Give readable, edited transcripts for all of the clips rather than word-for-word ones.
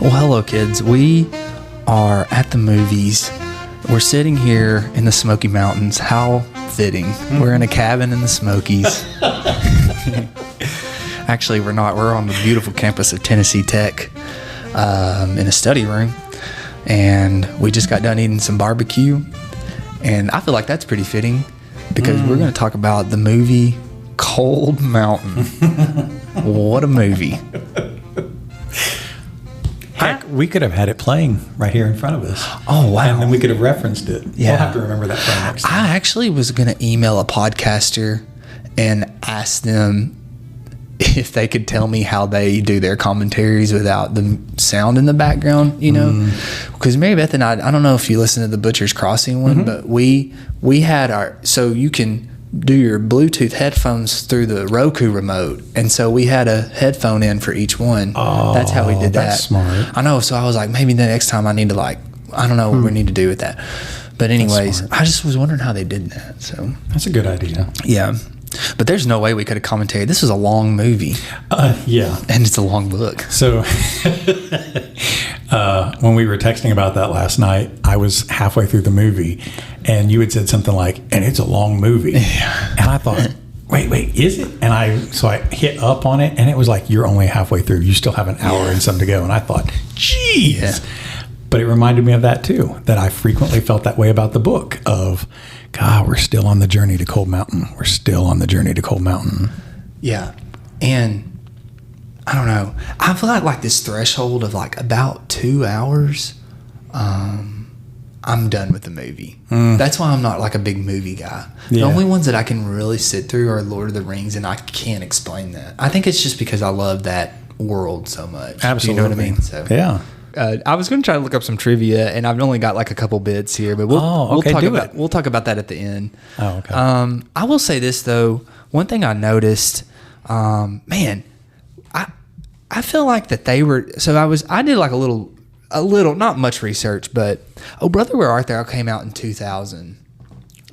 Well, hello, kids. We are at the movies. We're sitting here in the Smoky Mountains. How fitting. We're in a cabin in the Smokies. Actually, we're not. We're on the beautiful campus of Tennessee Tech in a study room. And we just got done eating some barbecue. And I feel like that's pretty fitting because we're going to talk about the movie Cold Mountain. What a movie. Heck, we could have had it playing right here in front of us. Oh, wow. And then we could have referenced it. Yeah. We'll have to remember that for next time. I actually was going to email a podcaster and ask them if they could tell me how they do their commentaries without the sound in the background, you know? Because Mary Beth and I don't know if you listen to the Butcher's Crossing one, but we had our, so you can do your Bluetooth headphones through the Roku remote. And so we had a headphone in for each one. Oh, that's how we did that. That's smart. I know. So I was like, maybe the next time I need to I don't know what we need to do with that. But anyways, I just was wondering how they did that. So that's a good idea. Yeah. But there's no way we could have commentated. This was a long movie. Yeah. And it's a long book. So when we were texting about that last night, I was halfway through the movie and you had said something like, and it's a long movie. Yeah. And I thought, wait, is it? And I hit up on it and it was like, you're only halfway through. You still have an hour and some to go. And I thought, geez. Yeah. But it reminded me of that too, that I frequently felt that way about the book of, God, we're still on the journey to Cold Mountain. We're still on the journey to Cold Mountain. Yeah. And I don't know. I feel like this threshold of like about 2 hours, I'm done with the movie. That's why I'm not like a big movie guy. The only ones that I can really sit through are Lord of the Rings, and I can't explain that. I think it's just because I love that world so much. Absolutely. Do you know what I mean? So yeah. I was going to try to look up some trivia, and I've only got like a couple bits here, but we'll talk about that at the end. Oh, okay. I will say this though. One thing I noticed, man, I feel like that they were. So I did like a little, not much research, but Oh Brother, Where Art Thou came out in 2000.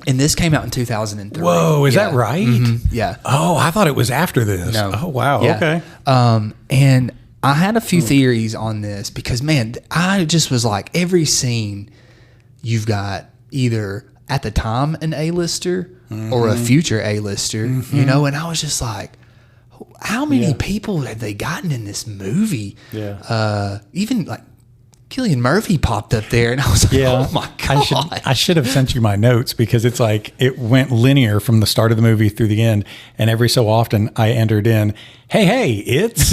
And this came out in 2003. Whoa, is that right? Mm-hmm. Yeah. Oh, I thought it was after this. No. Oh, wow. Yeah. Okay. And I had a few theories on this because, man, I just was like, every scene you've got either at the time an A-lister or a future A-lister, you know? And I was just like, how many people have they gotten in this movie? Yeah. Even like Cillian Murphy popped up there, and I was like, oh my God. I should have sent you my notes because it's like it went linear from the start of the movie through the end. And every so often I entered in, hey, it's,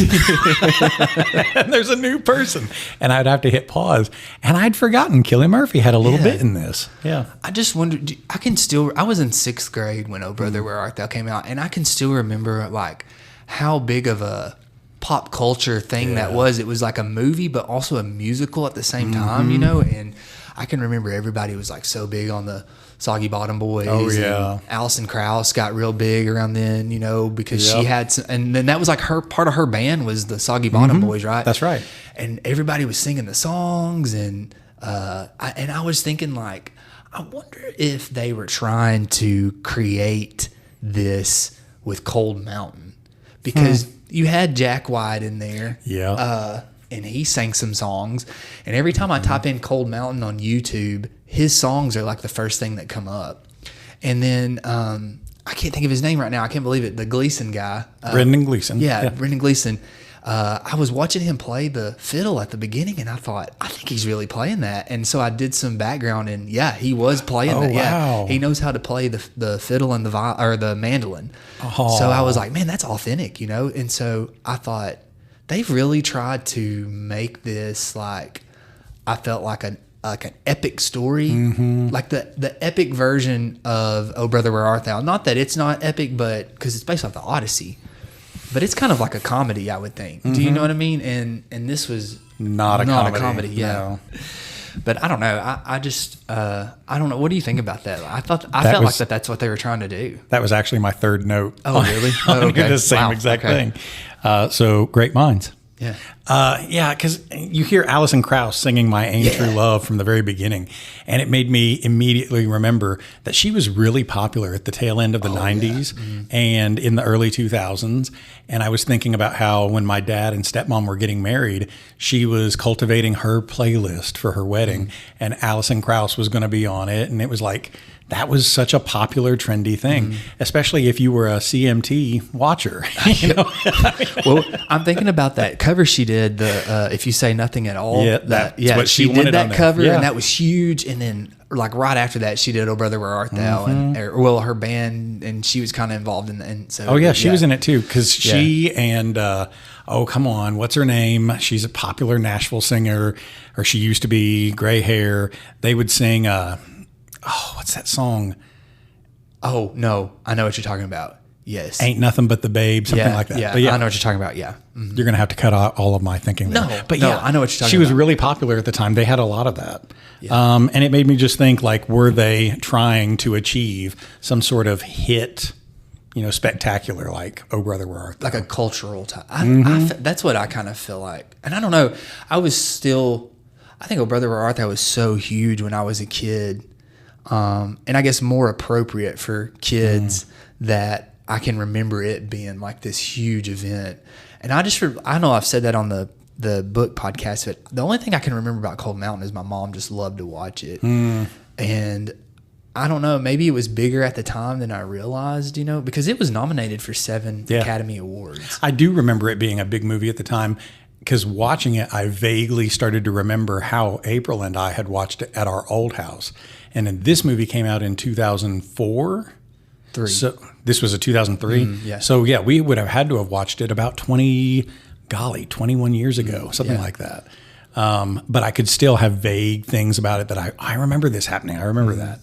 and there's a new person. And I'd have to hit pause. And I'd forgotten Cillian Murphy had a little bit in this. Yeah. I just wondered, I was in 6th grade when Oh Brother, Where Art Thou came out. And I can still remember like how big of a pop culture thing that was. It was like a movie but also a musical at the same time, you know. And I can remember everybody was like so big on the Soggy Bottom Boys. Oh yeah. And Alison Krauss got real big around then, you know, because she had some, and then that was like her part of her band was the Soggy Bottom Boys, right? That's right. And everybody was singing the songs, and I was thinking like, I wonder if they were trying to create this with Cold Mountain, because you had Jack White in there. Yeah. And he sang some songs. And every time I type in Cold Mountain on YouTube, his songs are like the first thing that come up. And then I can't think of his name right now. I can't believe it. The Gleason guy. Brendan Gleason. Yeah, Brendan Gleason. I was watching him play the fiddle at the beginning, and I thought, I think he's really playing that. And so I did some background, and he was playing that. Wow. Yeah, he knows how to play the fiddle and the mandolin. Oh. So I was like, man, that's authentic, you know. And so I thought they've really tried to make this like, I felt like an epic story, like the epic version of Oh Brother, Where Art Thou. Not that it's not epic, but because it's based off the Odyssey. But it's kind of like a comedy, I would think. Do you know what I mean? And this was not a comedy. Yeah. No. But I don't know. I just I don't know. What do you think about that? I felt like that's what they were trying to do. That was actually my third note. Oh, really? Okay. The same exact thing. So great minds. Yeah. Yeah, because you hear Alison Krauss singing My Aim True Love from the very beginning, and it made me immediately remember that she was really popular at the tail end of the 90s and in the early 2000s. And I was thinking about how when my dad and stepmom were getting married, she was cultivating her playlist for her wedding, and Alison Krauss was going to be on it. And it was like, that was such a popular, trendy thing, especially if you were a CMT watcher. You know? Well, I'm thinking about that cover she did, the If You Say Nothing at All. Yeah, that's what she wanted did that on there. cover, Yeah. and that was huge. And then, like right after that, she did "Oh Brother Where Art Thou," and her band, and she was kind of involved in. And so, Oh yeah, she was in it too, because she and oh come on, what's her name? She's a popular Nashville singer, or she used to be. Gray hair. They would sing. What's that song? Oh no, I know what you're talking about. Yes, Ain't Nothing But the Babe, something like that. Yeah, But I know what you're talking about. Yeah, you're gonna have to cut out all of my thinking there. No, I know what you're talking she was about. really popular at the time. They had a lot of that. And it made me just think, like, were they trying to achieve some sort of hit, spectacular, like "Oh Brother Where Art Thou"? like a cultural type. That's what I kind of feel like. And I don't know. I think "Oh Brother Where Art Thou" was so huge when I was a kid. And I guess more appropriate for kids that I can remember it being like this huge event. And I know I've said that on the book podcast, but the only thing I can remember about Cold Mountain is my mom just loved to watch it. And I don't know, maybe it was bigger at the time than I realized, because it was nominated for 7 Academy Awards. I do remember it being a big movie at the time, because watching it, I vaguely started to remember how April and I had watched it at our old house. And then this movie came out in 2004. 3. So this was a 2003. Yeah. So yeah, we would have had to have watched it about 21 years ago, something like that. But I could still have vague things about it that I remember this happening. I remember that.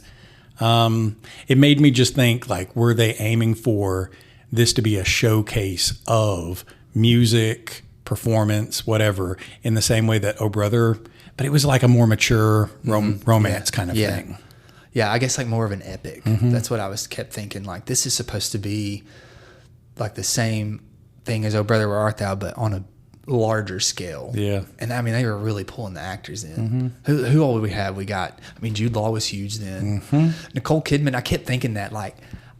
It made me just think, like, were they aiming for this to be a showcase of music, performance, whatever, in the same way that "Oh Brother," but it was like a more mature romance kind of thing. Yeah, I guess like more of an epic. That's what I kept thinking. Like, this is supposed to be like the same thing as "Oh Brother Where Art Thou," but on a larger scale. Yeah. And I mean, they were really pulling the actors in. Who all did we have? Jude Law was huge then. Nicole Kidman. I kept thinking that, like,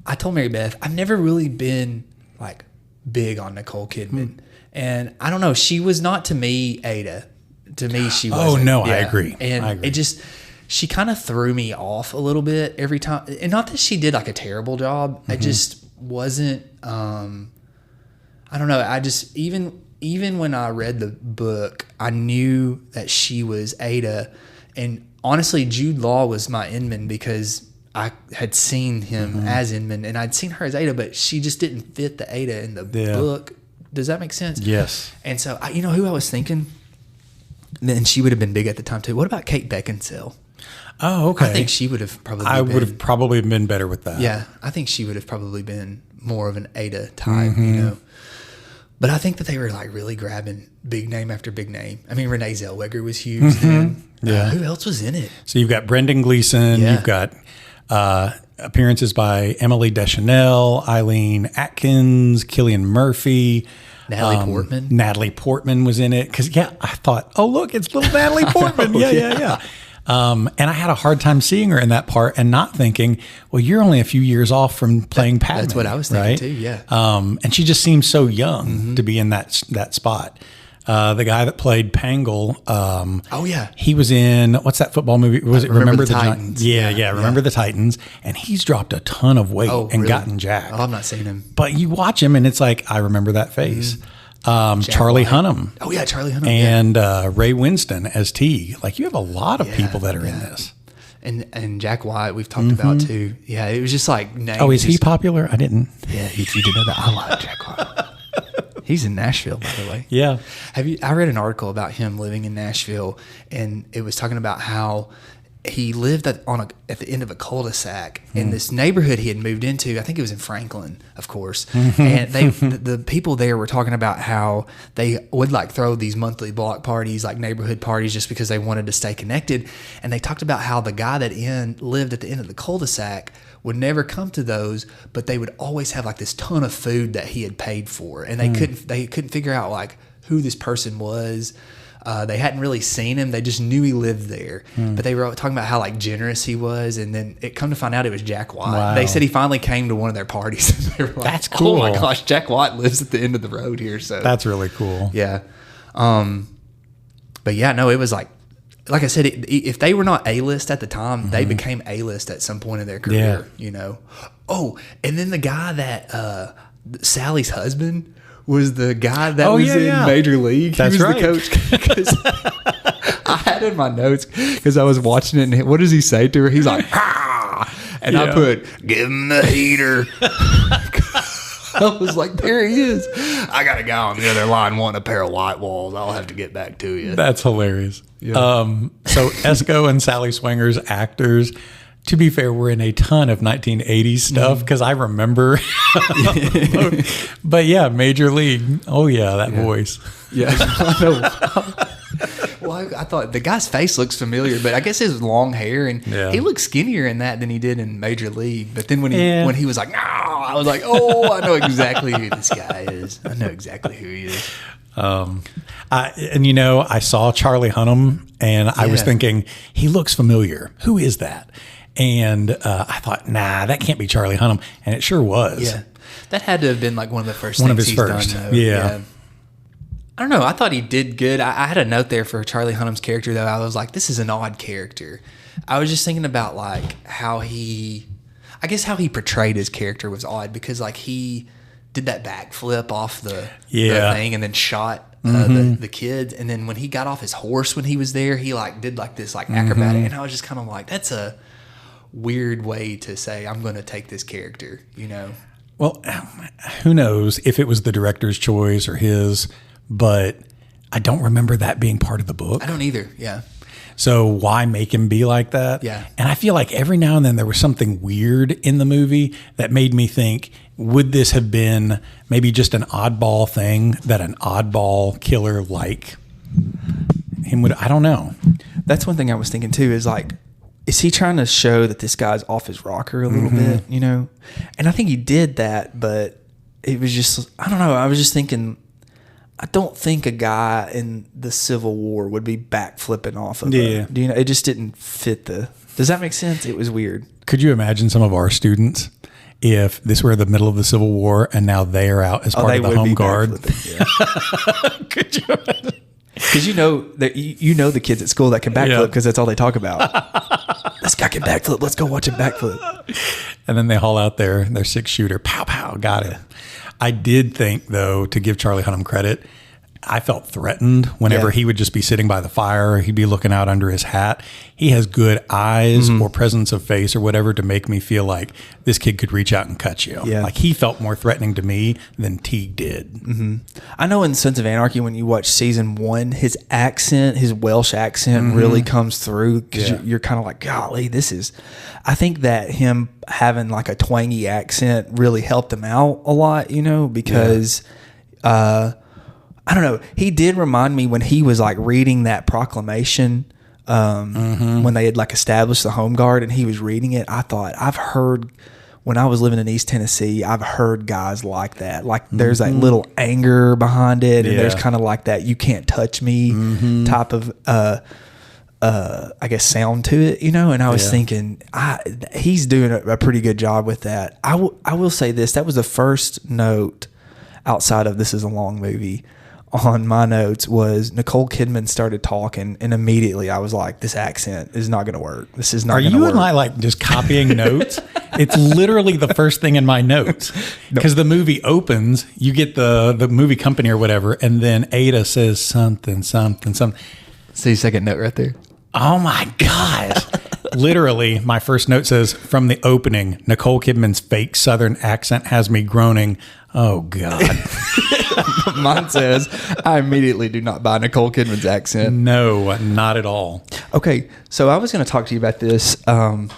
I told Mary Beth, I've never really been like big on Nicole Kidman. And I don't know, she was not to me Ada. To me, she was. Oh no, I agree. And I agree. it just, she kind of threw me off a little bit every time. And not that she did like a terrible job. I just wasn't. I don't know. I just even when I read the book, I knew that she was Ada. And honestly, Jude Law was my Inman because I had seen him as Inman and I'd seen her as Ada, but she just didn't fit the Ada in the book. Does that make sense? Yes. And so, who I was thinking? And she would have been big at the time too. What about Kate Beckinsale? Oh, okay. I think she would have probably would have probably been better with that. Yeah, I think she would have probably been more of an Ada type, But I think that they were like really grabbing big name after big name. I mean, Rene Zellweger was huge then. Yeah. Who else was in it? So you've got Brendan Gleeson. Yeah. You've got appearances by Emily Deschanel, Eileen Atkins, Cillian Murphy. Natalie Portman was in it. Because, I thought, oh, look, it's little Natalie Portman. Yeah. And I had a hard time seeing her in that part and not thinking, well, you're only a few years off from playing Padme. That's what I was thinking too, yeah. And she just seems so young to be in that spot. The guy that played Pangle. He was in, what's that football movie? Was it Remember the Titans? Remember the Titans. And he's dropped a ton of weight and gotten jacked. Oh, I've not seen him. But you watch him and it's like, I remember that face. Charlie Hunnam. Oh, yeah, Charlie Hunnam. And Ray Winston as Teague. Like, you have a lot of people that are in this. And Jack White, we've talked about too. Yeah, it was just like names. Oh, is he popular? I didn't. Yeah, you didn't know that. I like Jack White. He's in Nashville, by the way. Yeah. I read an article about him living in Nashville, and it was talking about how he lived at the end of a cul-de-sac in this neighborhood he had moved into. I think it was in Franklin, of course. And the people there were talking about how they would like throw these monthly block parties, like neighborhood parties, just because they wanted to stay connected. And they talked about how the guy that lived at the end of the cul-de-sac would never come to those, but they would always have like this ton of food that he had paid for, and they couldn't figure out like who this person was. They hadn't really seen him. They just knew he lived there. But they were talking about how like generous he was. And then it come to find out it was Jack White. Wow. They said he finally came to one of their parties. And they were like, That's cool. Oh my gosh, Jack White lives at the end of the road here. So That's really cool. yeah. But yeah, no, it was like I said, if they were not A-list at the time, they became A-list at some point in their career, you know? Oh, and then the guy that, Sally's husband was the guy that was in Major League. That's he was right. the coach. 'Cause I had in my notes because I was watching it, and what does he say to her? He's like, ah! And I put, give him the heater. I was like, there he is. I got a guy on the other line wanting a pair of white walls. I'll have to get back to you. That's hilarious. Yeah. So Esco and Sally Swinger's actors, to be fair, were in a ton of 1980s stuff because I remember. But yeah, Major League. Oh yeah, that voice. Yeah, I know. Well, I thought the guy's face looks familiar, but I guess his long hair and he looked skinnier in that than he did in Major League. But then when he was like, no, I was like, oh, I know exactly who this guy is. I know exactly who he is. I saw Charlie Hunnam, and I was thinking he looks familiar. Who is that? And I thought, nah, that can't be Charlie Hunnam, and it sure was. Yeah, that had to have been like one of the first One of things his he's first. done. Though. Yeah. I don't know. I thought he did good. I had a note there for Charlie Hunnam's character, though. I was like, this is an odd character. I was just thinking about like how he portrayed his character was odd because like he did that backflip off the thing and then shot the kids. And then when he got off his horse when he was there, he like did like this like acrobatic. And I was just kind of like, that's a weird way to say I'm going to take this character, you know? Well, who knows if it was the director's choice or his, but I don't remember that being part of the book. I don't either. Yeah. So why make him be like that? Yeah. And I feel like every now and then there was something weird in the movie that made me think, would this have been maybe just an oddball thing that an oddball killer like him would, I don't know. That's one thing I was thinking too is like, is he trying to show that this guy's off his rocker a little bit, you know? And I think he did that, but it was just, I don't know. I was just thinking, I don't think a guy in the Civil War would be backflipping off of it. You know, it just didn't fit does that make sense? It was weird. Could you imagine some of our students if this were the middle of the Civil War and now they are out as part of the home guard? Yeah. Could you imagine? Because you know the kids at school that can backflip because that's all they talk about. This guy can backflip. Let's go watch him backflip. And then they haul out their 6-shooter. Pow, pow. Got it. I did think, though, to give Charlie Hunnam credit, I felt threatened whenever he would just be sitting by the fire. He'd be looking out under his hat. He has good eyes or presence of face or whatever to make me feel like this kid could reach out and cut you. Yeah. Like he felt more threatening to me than Teague did. Mm-hmm. I know in Sons of Anarchy, when you watch season 1, his accent, his Welsh accent really comes through because you're kind of like, golly, I think that him having like a twangy accent really helped him out a lot, you know, because I don't know. He did remind me when he was like reading that proclamation when they had like established the home guard and he was reading it. I thought I've heard when I was living in East Tennessee, I've heard guys like that. Like there's that little anger behind it, and there's kind of like that "you can't touch me" type of I guess sound to it, you know. And I was thinking, he's doing a pretty good job with that. I will say this: that was the first note outside of "this is a long movie" on my notes was Nicole Kidman started talking, and immediately I was like, this accent is not going to work. This is not going to work. Are you and I like just copying notes? It's literally the first thing in my notes. Because the movie opens, you get the movie company or whatever, and then Ada says something. See, second note right there. Oh my gosh. Literally, my first note says, from the opening, Nicole Kidman's fake Southern accent has me groaning. Oh, God. Mine says, I immediately do not buy Nicole Kidman's accent. No, not at all. Okay, so I was going to talk to you about this. I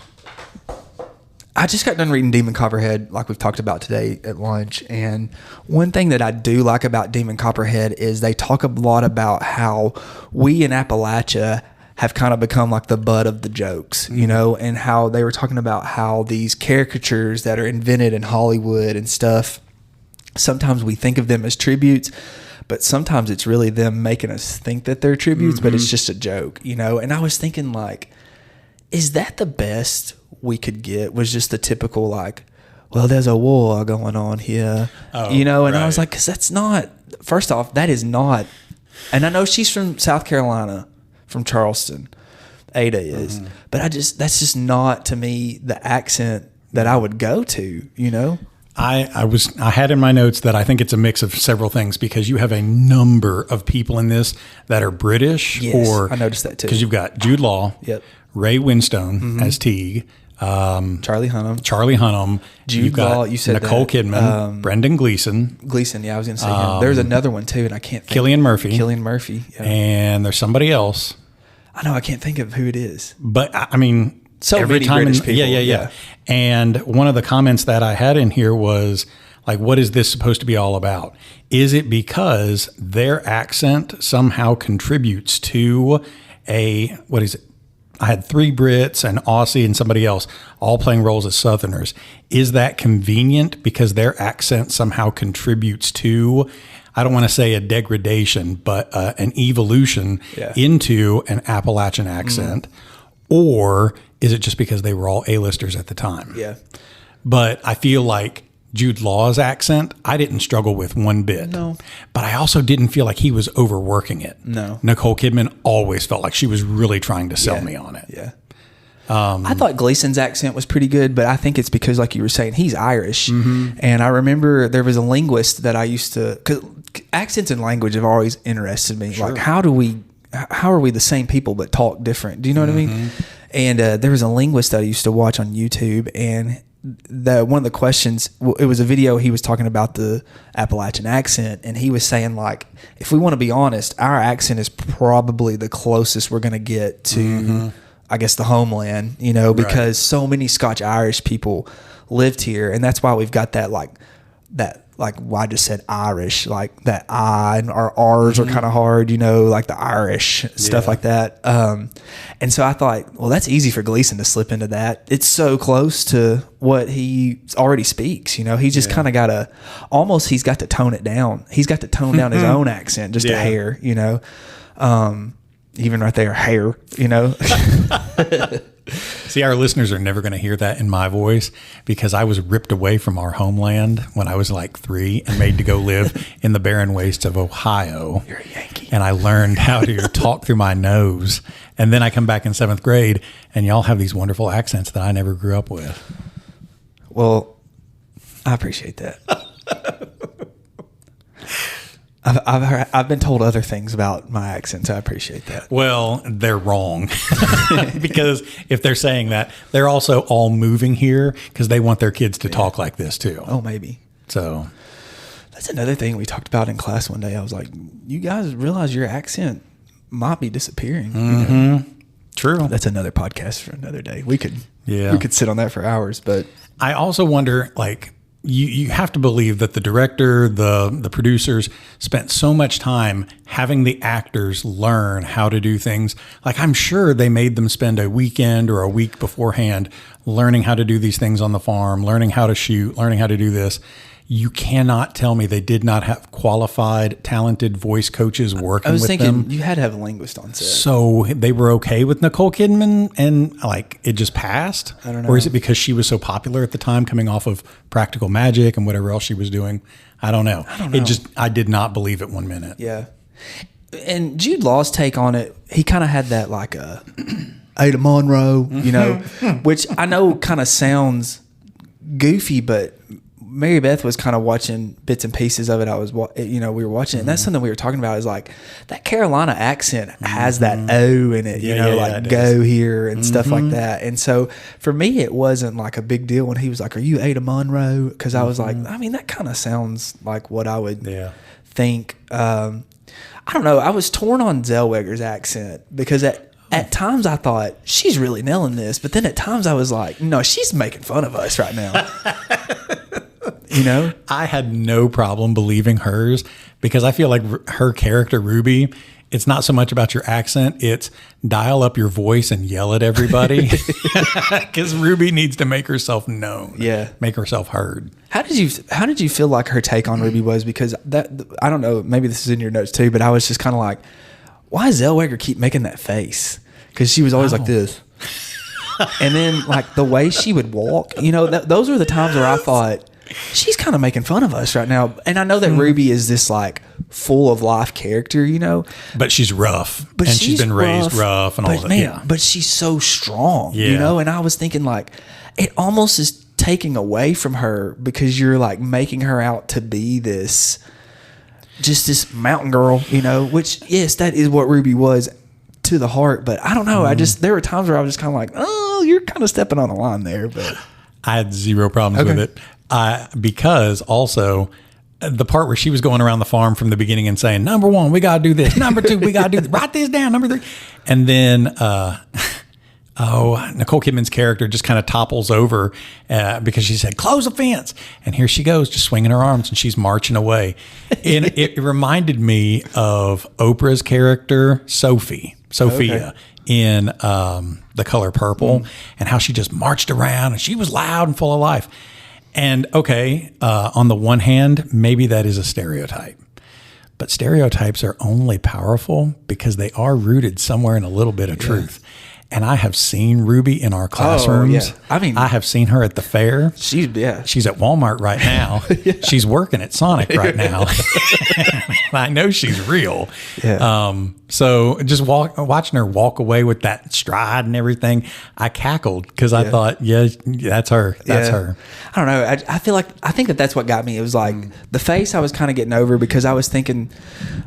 just got done reading Demon Copperhead, like we've talked about today at lunch. And one thing that I do like about Demon Copperhead is they talk a lot about how we in Appalachia have kind of become like the butt of the jokes, you know, and how they were talking about how these caricatures that are invented in Hollywood and stuff, sometimes we think of them as tributes, but sometimes it's really them making us think that they're tributes, but it's just a joke, you know? And I was thinking, like, is that the best we could get? Was just the typical, like, well, there's a war going on here, you know? And I was like, because that's not, first off, that is not, and I know she's from South Carolina, from Charleston, Ada is, but that's just not, to me, the accent that I would go to, you know? I had in my notes that I think it's a mix of several things, because you have a number of people in this that are British. Yes, or I noticed that too. Because you've got Jude Law, Ray Winstone as Teague, Charlie Hunnam, Jude you've got Law, you said Nicole Kidman, Brendan Gleeson, yeah, I was going to say him. There's another one too, and I can't think. Cillian Murphy, yeah. And there's somebody else. I know, I can't think of who it is. But I mean, so every many time British people. Yeah. And one of the comments that I had in here was like, what is this supposed to be all about? Is it because their accent somehow contributes to what is it? I had 3 Brits, an Aussie, and somebody else all playing roles as Southerners. Is that convenient because their accent somehow contributes to, I don't want to say a degradation, but an evolution into an Appalachian accent? Or is it just because they were all A-listers at the time? Yeah. But I feel like Jude Law's accent, I didn't struggle with one bit. No. But I also didn't feel like he was overworking it. No. Nicole Kidman always felt like she was really trying to sell me on it. Yeah. I thought Gleason's accent was pretty good, but I think it's because, like you were saying, he's Irish. And I remember there was a linguist that I used to, because accents and language have always interested me. Sure. Like, how are we the same people but talk different? Do you know what I mean? And there was a linguist that I used to watch on YouTube, and one of the questions, it was a video, he was talking about the Appalachian accent, and he was saying, like, if we want to be honest, our accent is probably the closest we're going to get to, I guess, the homeland, you know, because so many Scotch-Irish people lived here, and that's why we've got that, like, well, I just said Irish, like that I and our R's are kind of hard, you know, like the Irish stuff like that. And so I thought, well, that's easy for Gleason to slip into that. It's so close to what he already speaks, you know. He's just kind of he's got to tone it down. He's got to tone down his own accent just a hair, you know. Even right there, hair, you know. See, our listeners are never going to hear that in my voice, because I was ripped away from our homeland when I was like 3 and made to go live in the barren wastes of Ohio. You're a Yankee. And I learned how to talk through my nose. And then I come back in 7th grade, and y'all have these wonderful accents that I never grew up with. Well, I appreciate that. I've been told other things about my accent, so I appreciate that. Well, they're wrong. Because if they're saying that, they're also all moving here because they want their kids to talk like this too. Oh, maybe. So that's another thing we talked about in class one day. I was like, you guys realize your accent might be disappearing. You know? True. That's another podcast for another day. We could sit on that for hours. But I also wonder, like, you have to believe that the director, the producers spent so much time having the actors learn how to do things. Like, I'm sure they made them spend a weekend or a week beforehand learning how to do these things on the farm, learning how to shoot, learning how to do this. You cannot tell me they did not have qualified, talented voice coaches working with them. I was thinking you had to have a linguist on set. So they were okay with Nicole Kidman and, like, it just passed? I don't know. Or is it because she was so popular at the time, coming off of Practical Magic and whatever else she was doing? I don't know. I did not believe it 1 minute. Yeah. And Jude Law's take on it, he kind of had that, like, Ada Monroe, you know, which I know kind of sounds goofy, but Mary Beth was kind of watching bits and pieces of it. We were watching it. And that's something we were talking about, is like that Carolina accent has that O in it, like go here and stuff like that. And so for me, it wasn't like a big deal when he was like, are you Ada Monroe? Because I was like, I mean, that kind of sounds like what I would think. I don't know. I was torn on Zellweger's accent because at times I thought she's really nailing this. But then at times I was like, no, she's making fun of us right now. You know, I had no problem believing hers because I feel like her character Ruby it's not so much about your accent. It's dial up your voice and yell at everybody because Ruby needs to make herself known. Yeah. Make herself heard. How did you feel like her take on Ruby was? Because I don't know, maybe this is in your notes too, but I was just kind of like, why does Zellweger keep making that face? Because she was always like this. And then like the way she would walk, those were the times where I thought, she's kind of making fun of us right now. And I know that Ruby is this like full of life character, but she's rough, and she's been raised rough and all that. Yeah, but she's so strong, and I was thinking like, it almost is taking away from her because you're like making her out to be this mountain girl, which yes, that is what Ruby was to the heart. But I don't know. There were times where I was just kind of like, oh, you're kind of stepping on a line there. But I had zero problems with it. Because also the part where she was going around the farm from the beginning and saying, number 1, we got to do this. Number 2, we got to do this. Write this down. Number 3. And then, Nicole Kidman's character just kind of topples over because she said, close the fence. And here she goes, just swinging her arms, and she's marching away. And it reminded me of Oprah's character, Sophia, in The Color Purple, and how she just marched around, and she was loud and full of life. And on the one hand, maybe that is a stereotype. But stereotypes are only powerful because they are rooted somewhere in a little bit of truth. And I have seen Ruby in our classrooms. Oh, yeah. I mean, I have seen her at the fair. She's at Walmart right now. She's working at Sonic right now. I know she's real. Yeah. So just watching her walk away with that stride and everything, I cackled because I thought, that's her. That's her. I don't know. I think that's what got me. It was like the face I was kind of getting over because I was thinking,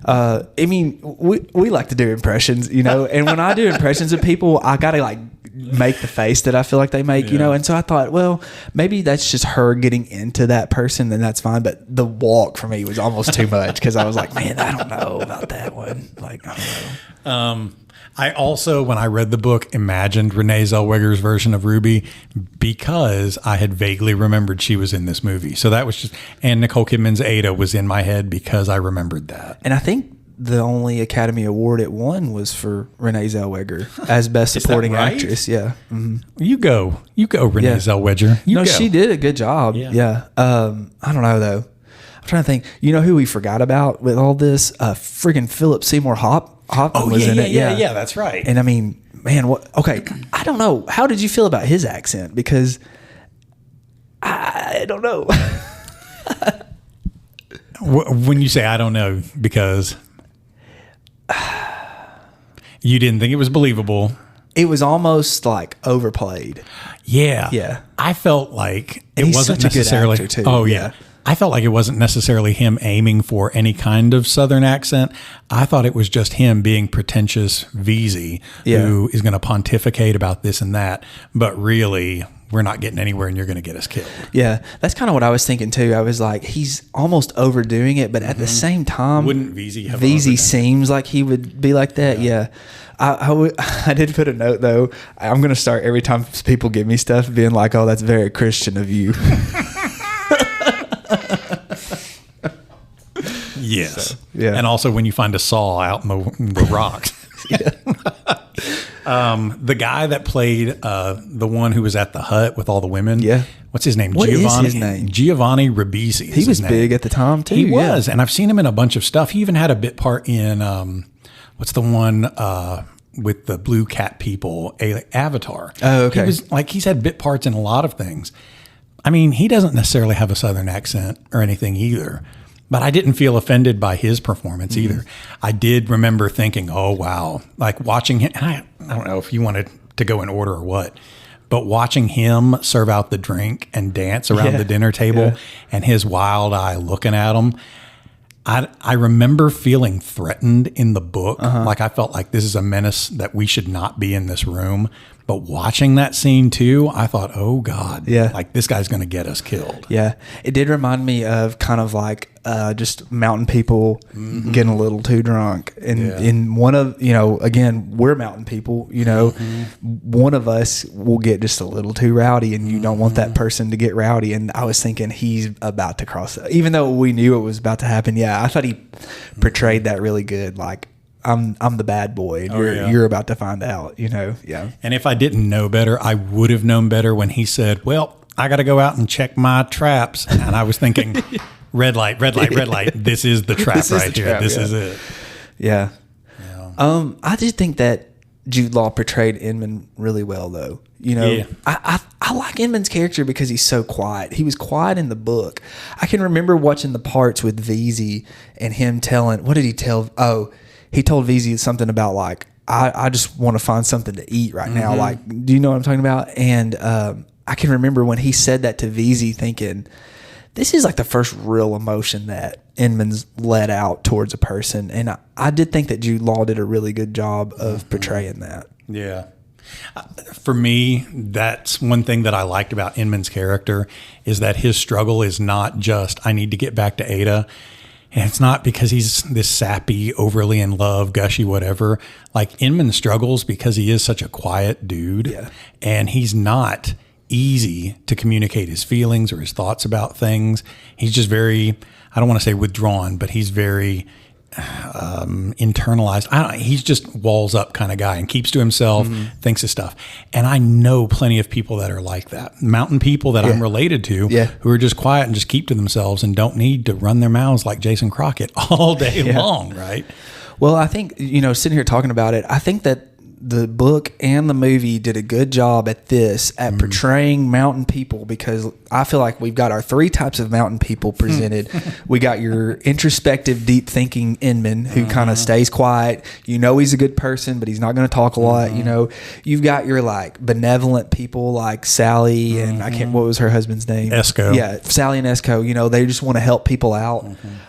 we like to do impressions, and when I do impressions of people, I got to like make the face that I feel like they make, and so I thought, well, maybe that's just her getting into that person, then that's fine. But the walk for me was almost too much because I was like, man, I don't know about that one. Like, I don't know. I also, when I read the book, imagined Rene Zellweger's version of Ruby because I had vaguely remembered she was in this movie. So that was just, and Nicole Kidman's Ada was in my head because I remembered that. And I think the only Academy Award it won was for Rene Zellweger as Best Supporting Actress. Yeah. Mm-hmm. You go, Rene Zellweger. She did a good job. Yeah. I don't know though. I'm trying to think. You know who we forgot about with all this? Friggin' Philip Seymour Hoffman was in it. Yeah, that's right. And I mean, man, okay. I don't know. How did you feel about his accent? Because I don't know. When you say I don't know, because you didn't think it was believable. It was almost like overplayed. Yeah. Yeah. I felt like it wasn't necessarily. Such a good actor too. Oh, yeah. I felt like it wasn't necessarily him aiming for any kind of Southern accent. I thought it was just him being pretentious VZ who is going to pontificate about this and that. But really, we're not getting anywhere and you're going to get us killed. Yeah, that's kind of what I was thinking too. I was like, he's almost overdoing it, but at the same time, wouldn't VZ have VZ seems like he would be like that. Yeah. I did put a note though. I'm going to start every time people give me stuff being like, oh, that's very Christian of you. Yes. So, yeah. And also when you find a saw out in the rocks. The guy that played the one who was at the hut with all the women. Yeah. What's his name? What is his name? Giovanni Ribisi. He was big at the time too. He was. And I've seen him in a bunch of stuff. He even had a bit part in, what's the one with the blue cat people, Avatar. Oh, okay. He's had bit parts in a lot of things. I mean, he doesn't necessarily have a Southern accent or anything either. But I didn't feel offended by his performance either. I did remember thinking, oh, wow. Like watching him, and I don't know if you wanted to go in order or what, but watching him serve out the drink and dance around the dinner table and his wild eye looking at him, I remember feeling threatened in the book. Like I felt like this is a menace that we should not be in this room. But watching that scene too, I thought, oh God, like this guy's going to get us killed. Yeah. It did remind me of kind of like just mountain people getting a little too drunk. And in one of, again, we're mountain people, one of us will get just a little too rowdy and you don't want that person to get rowdy. And I was thinking he's about to cross that. Even though we knew it was about to happen. Yeah. I thought he portrayed that really good. Like, I'm the bad boy, and you're about to find out, you know. Yeah. And if I didn't know better, I would have known better when he said, "Well, I got to go out and check my traps." And I was thinking, red light, red light, red light. This is the trap right here. This is it. Yeah. I just think that Jude Law portrayed Inman really well, though. You know, I like Inman's character because he's so quiet. He was quiet in the book. I can remember watching the parts with VZ and him telling, what did he tell? Oh, he told VZ something about like, I just want to find something to eat right now. Like, do you know what I'm talking about? And I can remember when he said that to VZ thinking, this is like the first real emotion that Inman's let out towards a person. And I did think that Jude Law did a really good job of portraying that. Yeah. For me, that's one thing that I liked about Inman's character is that his struggle is not just, I need to get back to Ada. And it's not because he's this sappy, overly in love, gushy, whatever. Like Inman struggles because he is such a quiet dude. Yeah. And he's not easy to communicate his feelings or his thoughts about things. He's just very, I don't want to say withdrawn, but he's very internalized. He's just walls up kind of guy and keeps to himself, thinks of stuff. And I know plenty of people that are like that. Mountain people that I'm related to who are just quiet and just keep to themselves and don't need to run their mouths like Jason Crockett all day long, right? Well, I think, you know, sitting here talking about it, I think that the book and the movie did a good job at portraying mountain people, because I feel like we've got our three types of mountain people presented. We got your introspective, deep thinking Inman who kind of stays quiet. You know, he's a good person, but he's not going to talk a lot. You know, you've got your like benevolent people like Sally and what was her husband's name? Esco. Yeah. Sally and Esco, you know, they just want to help people out.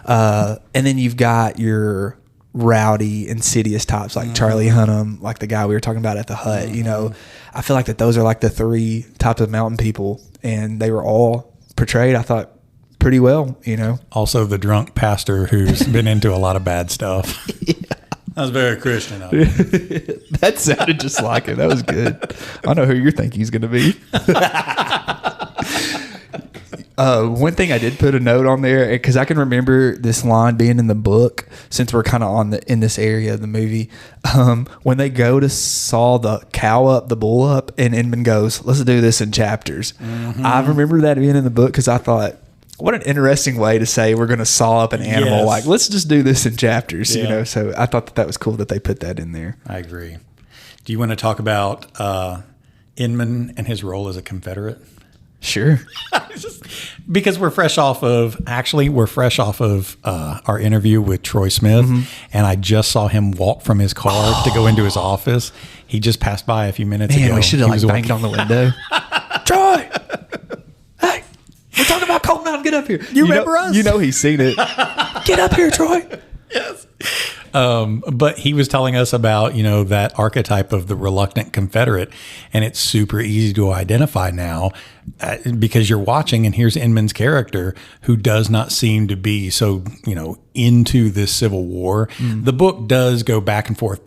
And then you've got your rowdy, insidious types like Charlie Hunnam, like the guy we were talking about at the hut. You know, I feel like that those are like the three types of mountain people, and they were all portrayed, I thought, pretty well, you know. Also the drunk pastor who's been into a lot of bad stuff. That was very Christian of him. That sounded just like it. That was good. I know who you're thinking he's going to be. One thing I did put a note on there, because I can remember this line being in the book, since we're kind of in this area of the movie, when they go to saw the cow up, the bull up, and Inman goes, let's do this in chapters. I remember that being in the book because I thought, what an interesting way to say we're going to saw up an animal. Like, let's just do this in chapters, you know? So I thought that was cool that they put that in there. I agree. Do you want to talk about Inman and his role as a Confederate? Sure. Because we're fresh off of our interview with Troy Smith, and I just saw him walk from his car to go into his office. He just passed by a few minutes ago. Man, we should have like banged on the window. Troy! Hey, we're talking about Cold Mountain. Get up here. You remember us? You know he's seen it. Get up here, Troy. Yes. But he was telling us about, you know, that archetype of the reluctant Confederate, and it's super easy to identify now because you're watching, and here's Inman's character who does not seem to be so, you know, into this Civil War. The book does go back and forth,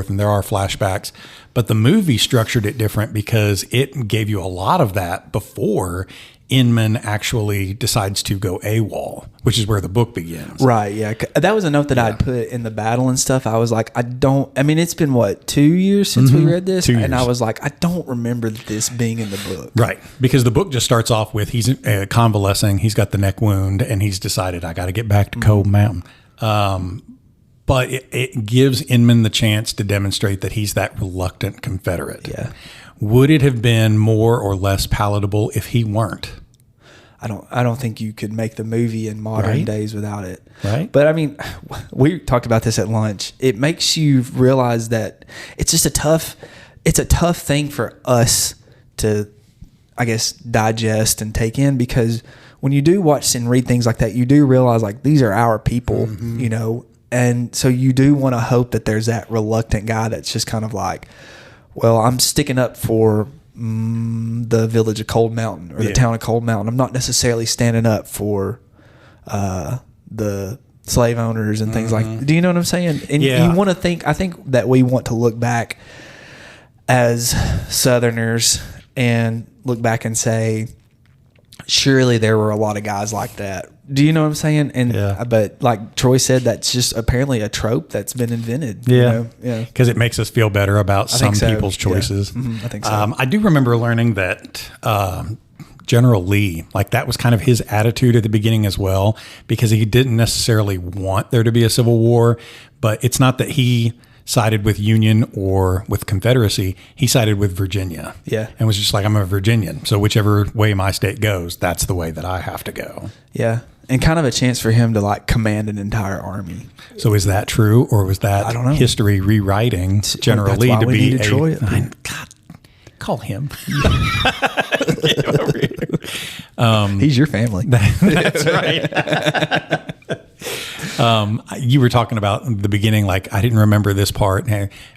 and there are flashbacks, but the movie structured it different because it gave you a lot of that before Inman actually decides to go AWOL, which is where the book begins. Right, yeah. That was a note that I'd put in the battle and stuff. I was like, it's been, 2 years since we read this? 2 years. And I was like, I don't remember this being in the book. Right, because the book just starts off with he's convalescing, he's got the neck wound, and he's decided, I got to get back to Cold Mountain. But it gives Inman the chance to demonstrate that he's that reluctant Confederate. Yeah. Would it have been more or less palatable if he weren't? I don't think you could make the movie in modern days without it. Right. But I mean, we talked about this at lunch. It makes you realize that it's just a tough thing for us to, I guess, digest and take in, because when you do watch and read things like that, you do realize like these are our people, you know, and so you do want to hope that there's that reluctant guy that's just kind of like, well, I'm sticking up for the village of Cold Mountain or the town of Cold Mountain. I'm not necessarily standing up for the slave owners and things like. Do you know what I'm saying? And you want to think. I think that we want to look back as Southerners and look back and say, surely there were a lot of guys like that Do you know what I'm saying? And Yeah. but like Troy said, that's just apparently a trope that's been invented. Yeah. You know? Yeah. Because it makes us feel better about some think so. people's choices. Yeah. I think so. I do remember learning that General Lee, like that was kind of his attitude at the beginning as well, because he didn't necessarily want there to be a civil war, but it's not that he sided with Union or with Confederacy. He sided with Virginia. Yeah. And was just like, I'm a Virginian. So whichever way my state goes, that's the way that I have to go. Yeah. And kind of a chance for him to like command an entire army. So is that true, or was that I don't know. history rewriting General That's Lee why to we be needed Troy up here. God, call him. He's your family. That's right. You were talking about in the beginning, like I didn't remember this part,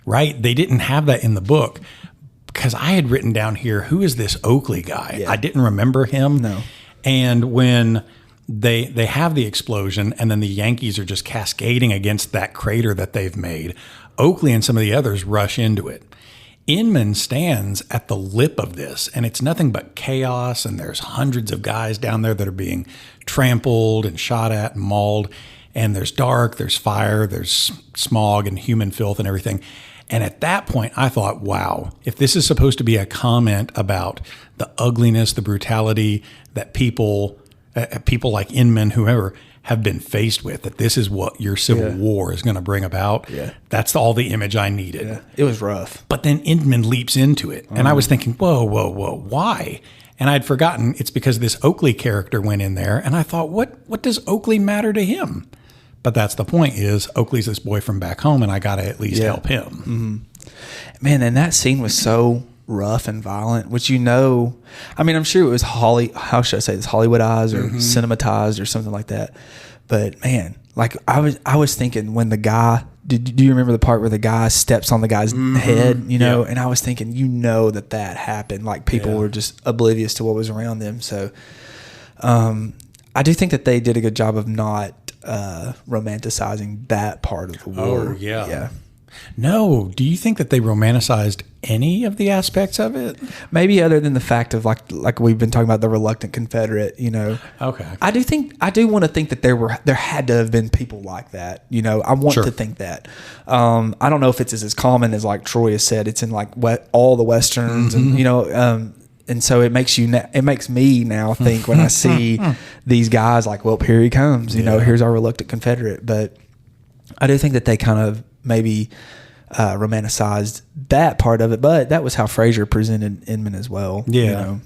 right? They didn't have that in the book because I had written down here, who is this Oakley guy? Yeah. I didn't remember him. No. And when they have the explosion and then the Yankees are just cascading against that crater that they've made, Oakley and some of the others rush into it. Inman stands at the lip of this, and it's nothing but chaos, and there's hundreds of guys down there that are being trampled and shot at and mauled, and there's dark, there's fire, there's smog and human filth and everything. And at that point, I thought, wow, if this is supposed to be a comment about the ugliness, the brutality that people like Inman, whoever, have been faced with, that this is what your civil war is going to bring about. Yeah. That's all the image I needed. Yeah. It was rough. But then Inman leaps into it. And I was thinking, whoa, why? And I'd forgotten it's because this Oakley character went in there. And I thought, what does Oakley matter to him? But that's the point, is Oakley's this boy from back home, and I got to at least help him. Mm-hmm. Man, and that scene was so rough and violent, which, you know, I mean, I'm sure it was Hollywoodized or cinematized or something like that. But man, like I was thinking when the guy, do you remember the part where the guy steps on the guy's head, you know? And I was thinking, you know, that happened. Like people were just oblivious to what was around them. So I do think that they did a good job of not romanticizing that part of the war. Oh, yeah. Yeah. No. Do you think that they romanticized any of the aspects of it? Maybe other than the fact of like we've been talking about the reluctant Confederate, you know. Okay. I do want to think that there had to have been people like that, you know. I want to think that. I don't know if it's as common as like Troy has said. It's in like all the westerns, and you know. And so it makes me now think when I see these guys like, well, here he comes, you know, here's our reluctant Confederate. But I do think that they kind of maybe romanticized that part of it, but that was how Frazier presented Inman as well. Yeah. You know?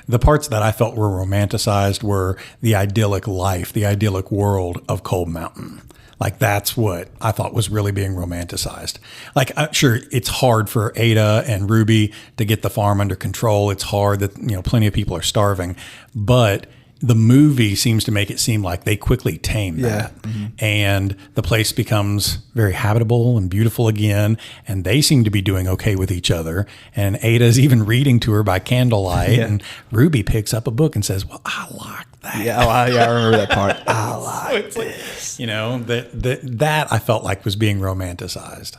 The parts that I felt were romanticized were the idyllic life, the idyllic world of Cold Mountain. Like that's what I thought was really being romanticized. Like, sure, it's hard for Ada and Ruby to get the farm under control. It's hard that, you know, plenty of people are starving, but the movie seems to make it seem like they quickly tame that. And the place becomes very habitable and beautiful again. And they seem to be doing okay with each other. And Ada's even reading to her by candlelight. And Ruby picks up a book and says, well, I like that. Yeah, I remember that part. I like this. You know, that I felt like was being romanticized.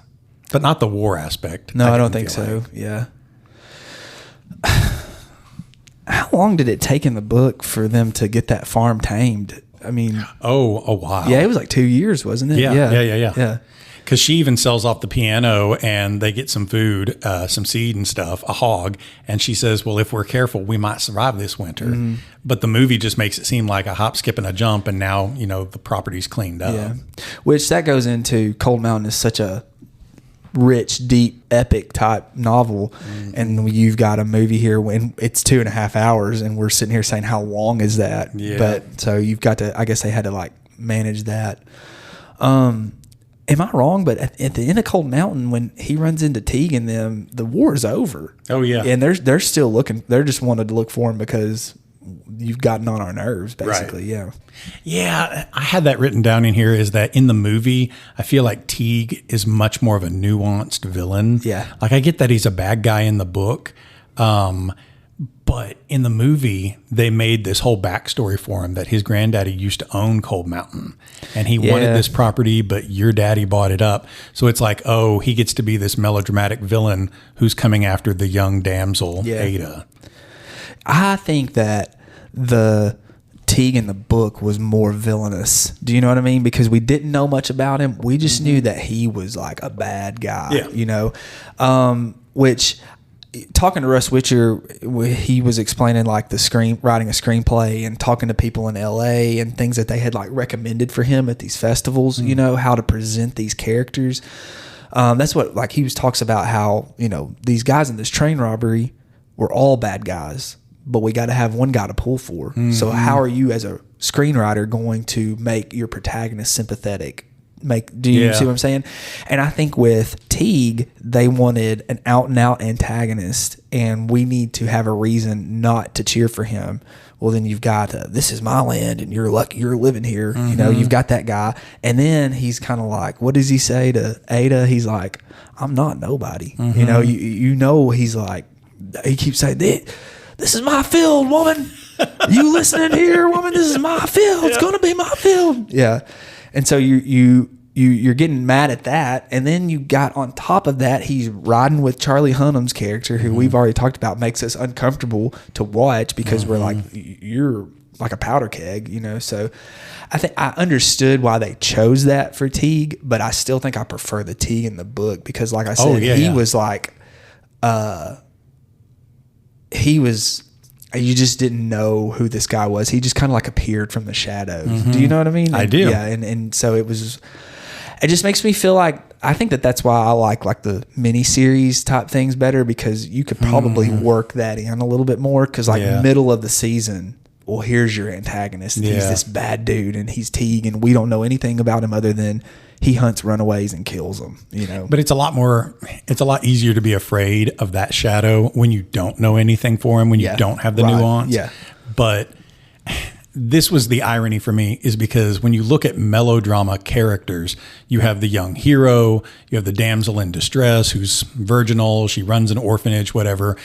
But not the war aspect. No, I don't think so. Like. Yeah. How long did it take in the book for them to get that farm tamed? I mean, a while. Yeah, it was like 2 years, wasn't it? Yeah. Because she even sells off the piano, and they get some food, some seed and stuff, a hog, and she says, well, if we're careful, we might survive this winter. But the movie just makes it seem like a hop, skip, and a jump, and now, you know, the property's cleaned up. Yeah. Which that goes into Cold Mountain is such a rich, deep, epic type novel, and you've got a movie here when it's 2.5 hours, and we're sitting here saying, how long is that? But so you've got to, I guess they had to like manage that. Am I wrong? But at the end of Cold Mountain, when he runs into Teague and them, the war is over. Oh yeah, and they're still looking. They're just wanted to look for him because you've gotten on our nerves, basically. Right. Yeah, I had that written down in here, is that in the movie, I feel like Teague is much more of a nuanced villain. Yeah. Like I get that he's a bad guy in the book, but in the movie, they made this whole backstory for him that his granddaddy used to own Cold Mountain, and he wanted this property, but your daddy bought it up. So it's like, oh, he gets to be this melodramatic villain who's coming after the young damsel, Ada. I think that Teague in the book was more villainous. Do you know what I mean? Because we didn't know much about him. We just knew that he was like a bad guy, you know, which talking to Russ Witcher, he was explaining like writing a screenplay and talking to people in LA and things that they had like recommended for him at these festivals, you know, how to present these characters. That's what, like, he talks about how, you know, these guys in this train robbery were all bad guys, but we got to have one guy to pull for. So how are you as a screenwriter going to make your protagonist sympathetic? Do you see what I'm saying? And I think with Teague, they wanted an out and out antagonist, and we need to have a reason not to cheer for him. Well, then you've got this is my land, and you're lucky you're living here. You know, you've got that guy, and then he's kind of like, what does he say to Ada? He's like, I'm not nobody. You know, you know, he's like, he keeps saying, this is my field, woman. You listening here, woman? This is my field. It's gonna be my field. Yeah. And so you're getting mad at that, and then you got on top of that, he's riding with Charlie Hunnam's character, who we've already talked about, makes us uncomfortable to watch because we're like, you're like a powder keg, you know. So I think I understood why they chose that for Teague, but I still think I prefer the Teague in the book because, like I said, he was like, you just didn't know who this guy was. He just kind of like appeared from the shadows. Do you know what I mean? I do. Yeah. And so it just makes me feel like, I think that's why I like the mini series type things better, because you could probably work that in a little bit more. Cause like middle of the season, well, here's your antagonist. He's this bad dude and he's Teague, and we don't know anything about him other than he hunts runaways and kills them, you know. But it's a lot easier to be afraid of that shadow when you don't know anything for him, when you don't have the nuance. Yeah. But this was the irony for me, is because when you look at melodrama characters, you have the young hero, you have the damsel in distress who's virginal, she runs an orphanage, whatever.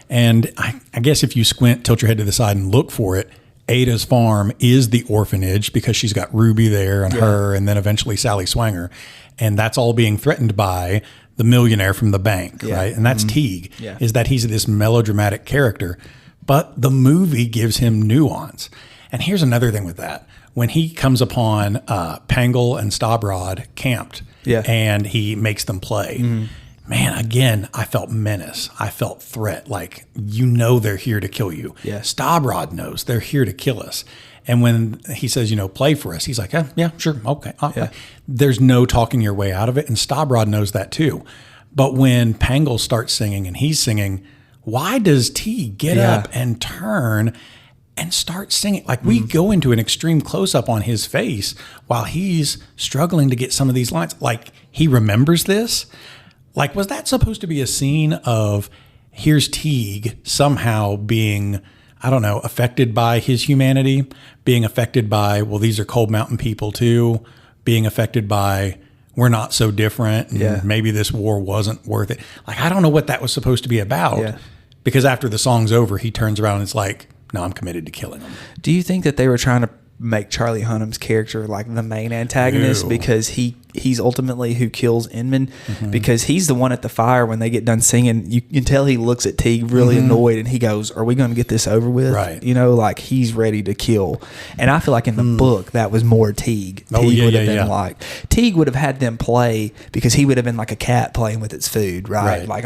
And I guess if you squint, tilt your head to the side and look for it, Ada's farm is the orphanage because she's got Ruby there and her, and then eventually Sally Swanger. And that's all being threatened by the millionaire from the bank, right? And that's Teague, is that he's this melodramatic character. But the movie gives him nuance. And here's another thing with that. When he comes upon Pangle and Stabrod camped and he makes them play, man, again, I felt menace. I felt threat. Like, you know, they're here to kill you. Yeah. Stabrod knows they're here to kill us. And when he says, you know, play for us, he's like, yeah, sure. Okay. There's no talking your way out of it. And Stabrod knows that too. But when Pangle starts singing and he's singing, why does Teague get up and turn and start singing? Like, we go into an extreme close-up on his face while he's struggling to get some of these lines. Like, he remembers this. Like, was that supposed to be a scene of here's Teague somehow being, I don't know, affected by his humanity, being affected by, well, these are Cold Mountain people too, being affected by, we're not so different, and maybe this war wasn't worth it. Like, I don't know what that was supposed to be about, because after the song's over, he turns around and it's like, no, I'm committed to killing him. Do you think that they were trying to make Charlie Hunnam's character like the main antagonist because he's ultimately who kills Inman, because he's the one at the fire when they get done singing. You can tell he looks at Teague really annoyed, and he goes, are we going to get this over with? Right. You know, like, he's ready to kill. And I feel like in the book that was more Teague. Teague would have been like, Teague would have had them play because he would have been like a cat playing with its food, right? Like,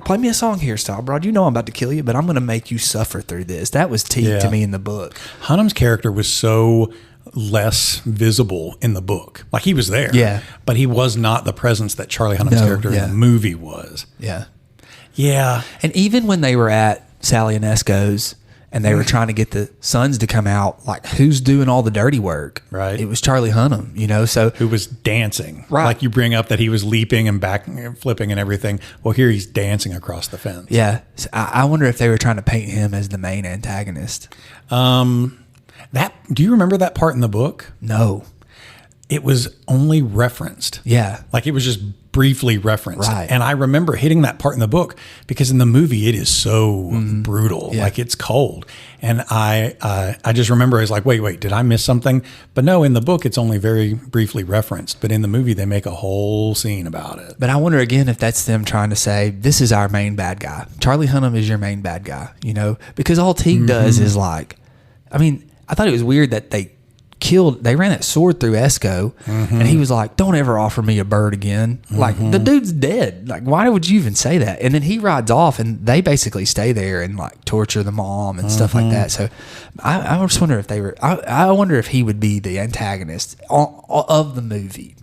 play me a song here, Stabrod. You know I'm about to kill you, but I'm going to make you suffer through this. That was Teague to me in the book. Hunnam's character was so less visible in the book. Like, he was there, but he was not the presence that Charlie Hunnam's character in the movie was. And even when they were at Sally and Esco's and they were trying to get the sons to come out, like, who's doing all the dirty work? Right. It was Charlie Hunnam, you know, so who was dancing. Right. Like, you bring up that he was leaping and back flipping and everything. Well, here he's dancing across the fence. Yeah. So I wonder if they were trying to paint him as the main antagonist. Do you remember that part in the book? No. It was only referenced. Yeah. Like, it was just briefly referenced. Right. And I remember hitting that part in the book because in the movie it is so brutal. Yeah. Like, it's cold. And I just remember I was like, wait, did I miss something? But no, in the book it's only very briefly referenced. But in the movie they make a whole scene about it. But I wonder again if that's them trying to say, this is our main bad guy. Charlie Hunnam is your main bad guy, you know? Because all Teague does is like, I mean, I thought it was weird that they ran that sword through Esco, and he was like, "Don't ever offer me a bird again." Like, the dude's dead. Like, why would you even say that? And then he rides off, and they basically stay there and like torture the mom and stuff like that. So I just wonder if they were. I wonder if he would be the antagonist of the movie.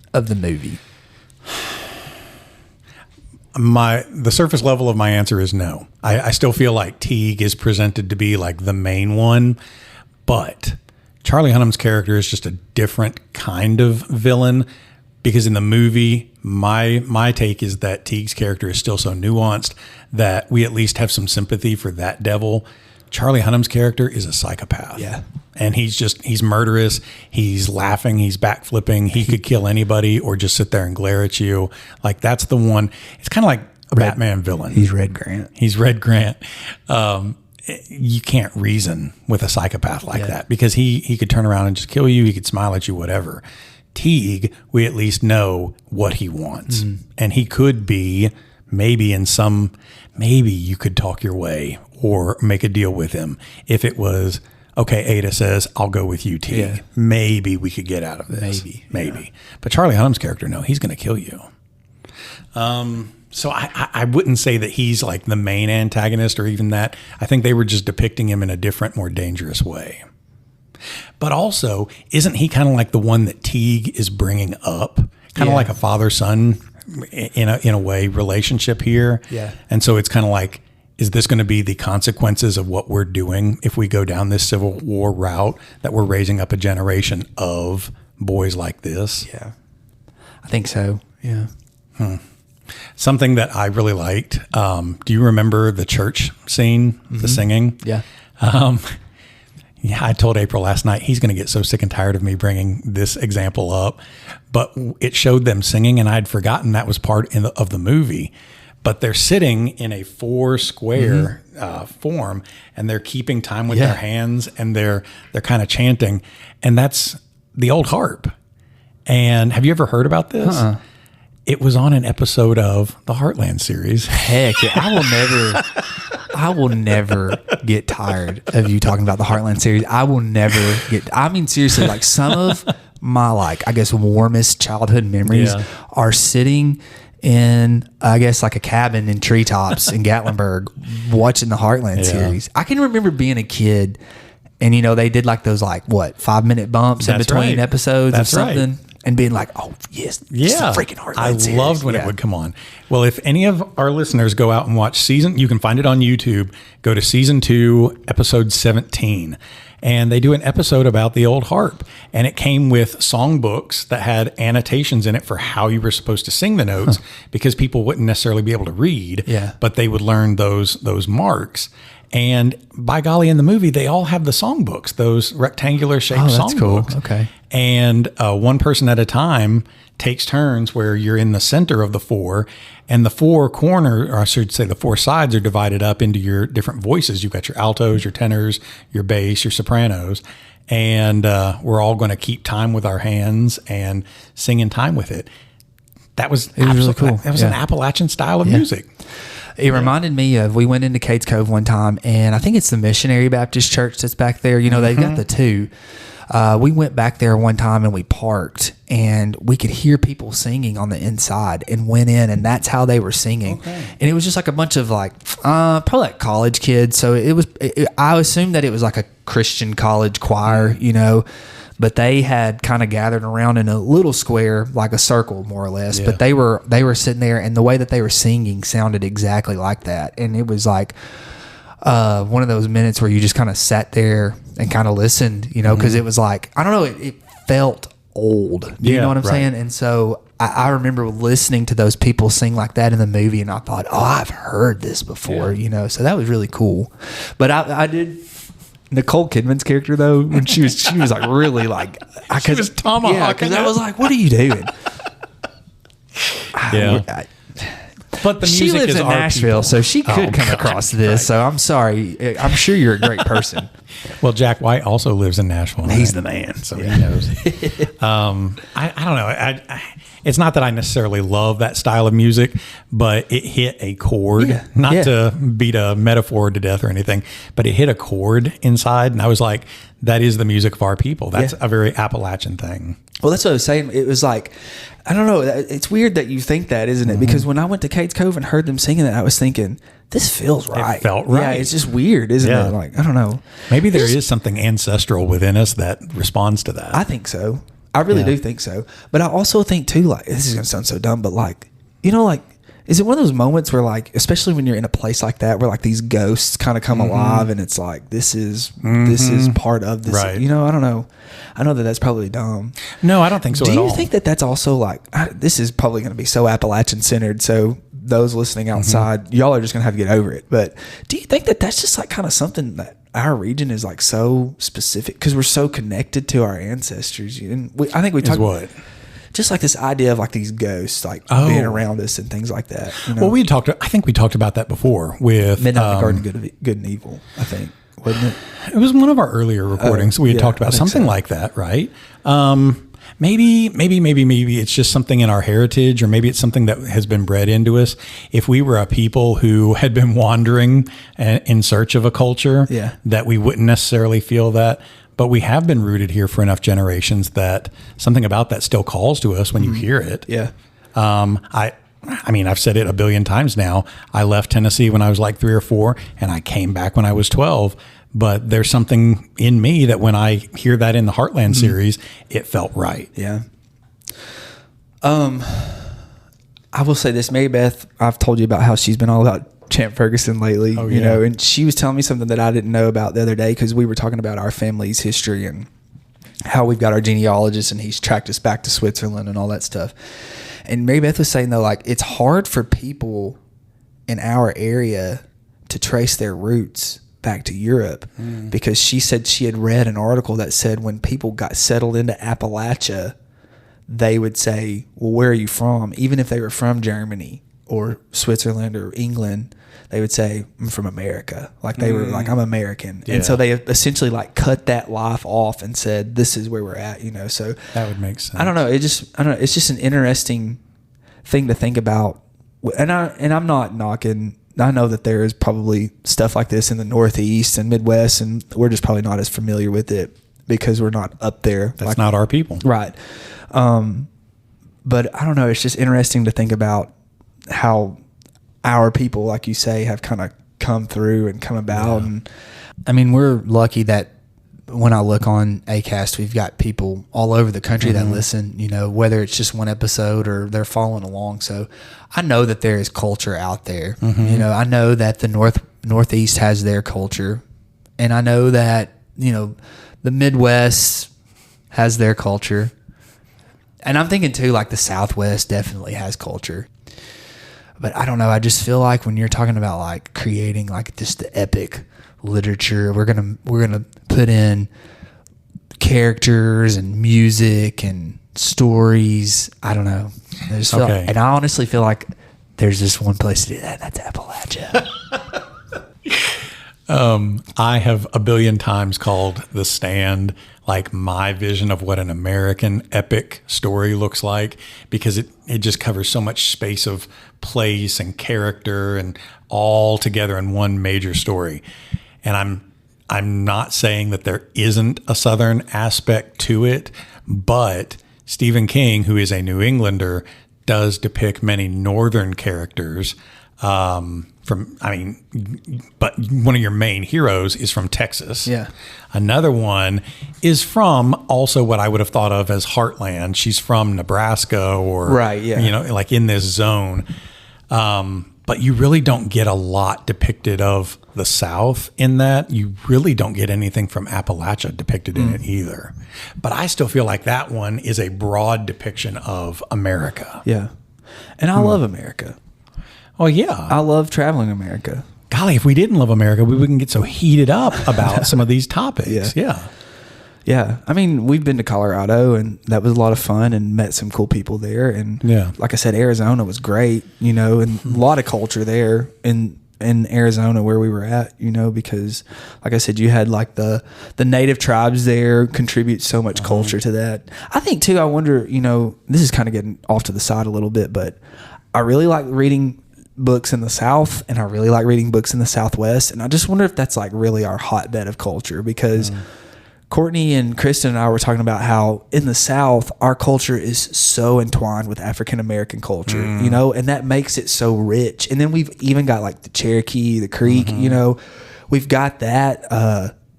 The surface level of my answer is no. I still feel like Teague is presented to be like the main one, but Charlie Hunnam's character is just a different kind of villain, because in the movie, my take is that Teague's character is still so nuanced that we at least have some sympathy for that devil. Charlie Hunnam's character is a psychopath. Yeah. And he's murderous. He's laughing. He's backflipping. He could kill anybody or just sit there and glare at you. Like, that's the one. It's kind of like a Batman villain. He's Red Grant. You can't reason with a psychopath like that, because he could turn around and just kill you. He could smile at you, whatever. Teague, we at least know what he wants. And he could be maybe you could talk your way or make a deal with him. If it was, okay, Ada says, I'll go with you, Teague. Yeah. Maybe we could get out of this. Maybe. Yeah. But Charlie Hunnam's character, no, he's going to kill you. So I wouldn't say that he's like the main antagonist or even that. I think they were just depicting him in a different, more dangerous way. But also, isn't he kind of like the one that Teague is bringing up? Kind of like a father-son in a way relationship here. Yeah. And so it's kind of like, is this going to be the consequences of what we're doing if we go down this Civil War route, that we're raising up a generation of boys like this? Yeah. I think so. Yeah. Something that I really liked. Do you remember the church scene, the singing? Yeah. I told April last night, he's going to get so sick and tired of me bringing this example up, but it showed them singing, and I'd forgotten that was part of the movie. But they're sitting in a 4 square form, and they're keeping time with their hands, and they're kind of chanting, and that's the old harp. And have you ever heard about this? It was on an episode of the Heartland series. Heck, yeah. I will never get tired of you talking about the Heartland series. I mean, seriously, like, some of my, like, I guess, warmest childhood memories are sitting in, I guess, like a cabin in treetops in Gatlinburg watching the Heartland series. I can remember being a kid, and, they did like those, like, 5-minute bumps in between episodes of something. And being like, oh, yes, it's the freaking Heartland series. I loved when it would come on. Well, if any of our listeners go out and watch you can find it on YouTube. Go to season 2, episode 17. And they do an episode about the old harp. And it came with songbooks that had annotations in it for how you were supposed to sing the notes, because people wouldn't necessarily be able to read, but they would learn those marks. And by golly, in the movie, they all have the songbooks, those rectangular shaped songbooks. Cool. Okay. And one person at a time takes turns where you're in the center of the 4, and the 4 or I should say the 4 sides are divided up into your different voices. You've got your altos, your tenors, your bass, your sopranos, and we're all going to keep time with our hands and sing in time with it. That was really cool. That was an Appalachian style of music. It reminded me of, we went into Cades Cove one time, and I think it's the Missionary Baptist Church that's back there. They've got the 2. We went back there one time and we parked, and we could hear people singing on the inside, and went in, and that's how they were singing. Okay. And it was just like a bunch of probably like college kids. So I assumed that it was like a Christian college choir, but they had kind of gathered around in a little square, like a circle, more or less. Yeah. But they were sitting there, and the way that they were singing sounded exactly like that. And it was like one of those minutes where you just kind of sat there and kind of listened, because it was like, I don't know, it felt old. Do you know what I'm saying? And so I remember listening to those people sing like that in the movie, and I thought, oh, I've heard this before, so that was really cool. But I did... Nicole Kidman's character, though, when she was like really like, she was tomahawking. Yeah, because I was like, what are you doing? But the music she lives is in Nashville, so she could come across this. Right. So I'm sorry. I'm sure you're a great person. Well, Jack White also lives in Nashville. He's the man, so he knows. I don't know. It's not that I necessarily love that style of music, but it hit a chord. Yeah. Not Yeah. to beat a metaphor to death or anything, but it hit a chord inside, and I was like, that is the music of our people. That's a very Appalachian thing. Well, that's what I was saying. It was like, I don't know. It's weird that you think that, isn't it? Because when I went to Cates Cove and heard them singing that, I was thinking, this feels right. It felt right. Yeah, it's just weird, isn't it? Like, I don't know. Maybe there is something ancestral within us that responds to that. I think so. I really do think so. But I also think too, like, this is going to sound so dumb, but like, you know, like, is it one of those moments where, like, especially when you're in a place like that, where like these ghosts kind of come alive, and it's like, this is part of this. Right. You know, I don't know. I know that that's probably dumb. No, I don't think so Do at you all. think that that's also like, this is probably going to be so Appalachian centered, so those listening outside, y'all are just going to have to get over it. But do you think that that's just like kind of something that our region is like so specific because we're so connected to our ancestors? And I think we talked what? Just like this idea of like these ghosts like being around us and things like that. You know? Well, I think we talked about that before with Midnight in the Garden of Good and Evil, I think. Wasn't it? It was one of our earlier recordings. We had talked about something like that, right? Maybe it's just something in our heritage, or maybe it's something that has been bred into us. If we were a people who had been wandering in search of a culture, that we wouldn't necessarily feel that. But we have been rooted here for enough generations that something about that still calls to us when you hear it. Yeah. I mean, I've said it a billion times now. I left Tennessee when I was like 3 or 4, and I came back when I was 12. But there's something in me that when I hear that in the Heartland series, it felt right. Yeah. I will say this, Mary Beth, I've told you about how she's been all about Champ Ferguson lately, you know, and she was telling me something that I didn't know about the other day, because we were talking about our family's history and how we've got our genealogist and he's tracked us back to Switzerland and all that stuff. And Mary Beth was saying, though, like, it's hard for people in our area to trace their roots back to Europe, because she said she had read an article that said when people got settled into Appalachia, they would say, well, where are you from? Even if they were from Germany or Switzerland or England, they would say, I'm from America. Like, they were like, I'm American. Yeah. And so they essentially like cut that life off and said, this is where we're at, you know? So that would make sense. I don't know. It's just an interesting thing to think about. And I'm not knocking. I know that there is probably stuff like this in the Northeast and Midwest, and we're just probably not as familiar with it because we're not up there. That's not our people. Right. But I don't know. It's just interesting to think about how our people, like you say, have kind of come through and come about. Yeah. And I mean, we're lucky that when I look on Acast, we've got people all over the country that listen, you know, whether it's just one episode or they're following along. So I know that there is culture out there. You know, I know that the Northeast has their culture, and I know that, you know, the Midwest has their culture. And I'm thinking too, like the Southwest definitely has culture. But I don't know. I just feel like when you're talking about like creating like just the epic literature, we're gonna put in characters and music and stories. I don't know. I just feel like, and I honestly feel like there's just one place to do that, and that's Appalachia. I have a billion times called The Stand like my vision of what an American epic story looks like, because it just covers so much space of place and character and all together in one major story. And I'm not saying that there isn't a Southern aspect to it, but Stephen King, who is a New Englander, does depict many Northern characters. But one of your main heroes is from Texas. Yeah. Another one is from also what I would have thought of as Heartland. She's from Nebraska or, you know, like in this zone. But you really don't get a lot depicted of the South in that. You really don't get anything from Appalachia depicted in it either. But I still feel like that one is a broad depiction of America. Yeah. And I love America. Oh, yeah. I love traveling America. Golly, if we didn't love America, we wouldn't get so heated up about some of these topics. Yeah. I mean, we've been to Colorado, and that was a lot of fun, and met some cool people there. And like I said, Arizona was great, you know, and a lot of culture there. And in Arizona where we were at, you know, because like I said, you had like the native tribes there contribute so much culture to that. I think too, I wonder, you know, this is kind of getting off to the side a little bit, but I really like reading books in the South and I really like reading books in the Southwest. And I just wonder if that's like really our hotbed of culture, because Courtney and Kristen and I were talking about how in the South, our culture is so entwined with African-American culture, you know, and that makes it so rich. And then we've even got like the Cherokee, the Creek, you know, we've got that,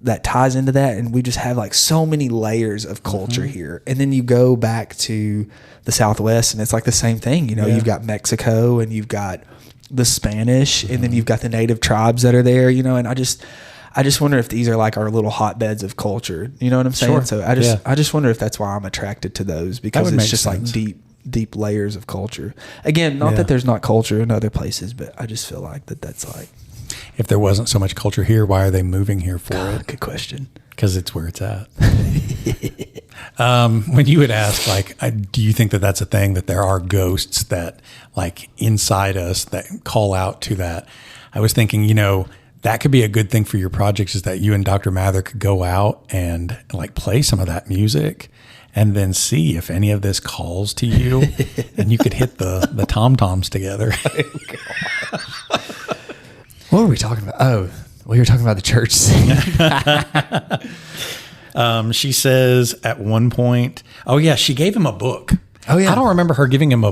that ties into that. And we just have like so many layers of culture here. And then you go back to the Southwest and it's like the same thing. You know, you've got Mexico and you've got the Spanish and then you've got the native tribes that are there, you know, and I just wonder if these are like our little hotbeds of culture. You know what I'm saying? Sure. So I just wonder if that's why I'm attracted to those, because it's just sense. like deep layers of culture. Again, not that there's not culture in other places, but I just feel like that's like, If there wasn't so much culture here, why are they moving here for it? Good question. Because it's where it's at. When you would ask, like, do you think that that's a thing, that there are ghosts that like inside us that call out to that? I was thinking, you know, that could be a good thing for your projects, is that you and Dr. Mather could go out and like play some of that music and then see if any of this calls to you and you could hit the tom-toms together. What were we talking about? Oh, we were talking about the church scene. She says at one point, oh yeah, she gave him a book. Oh yeah. I don't remember her giving him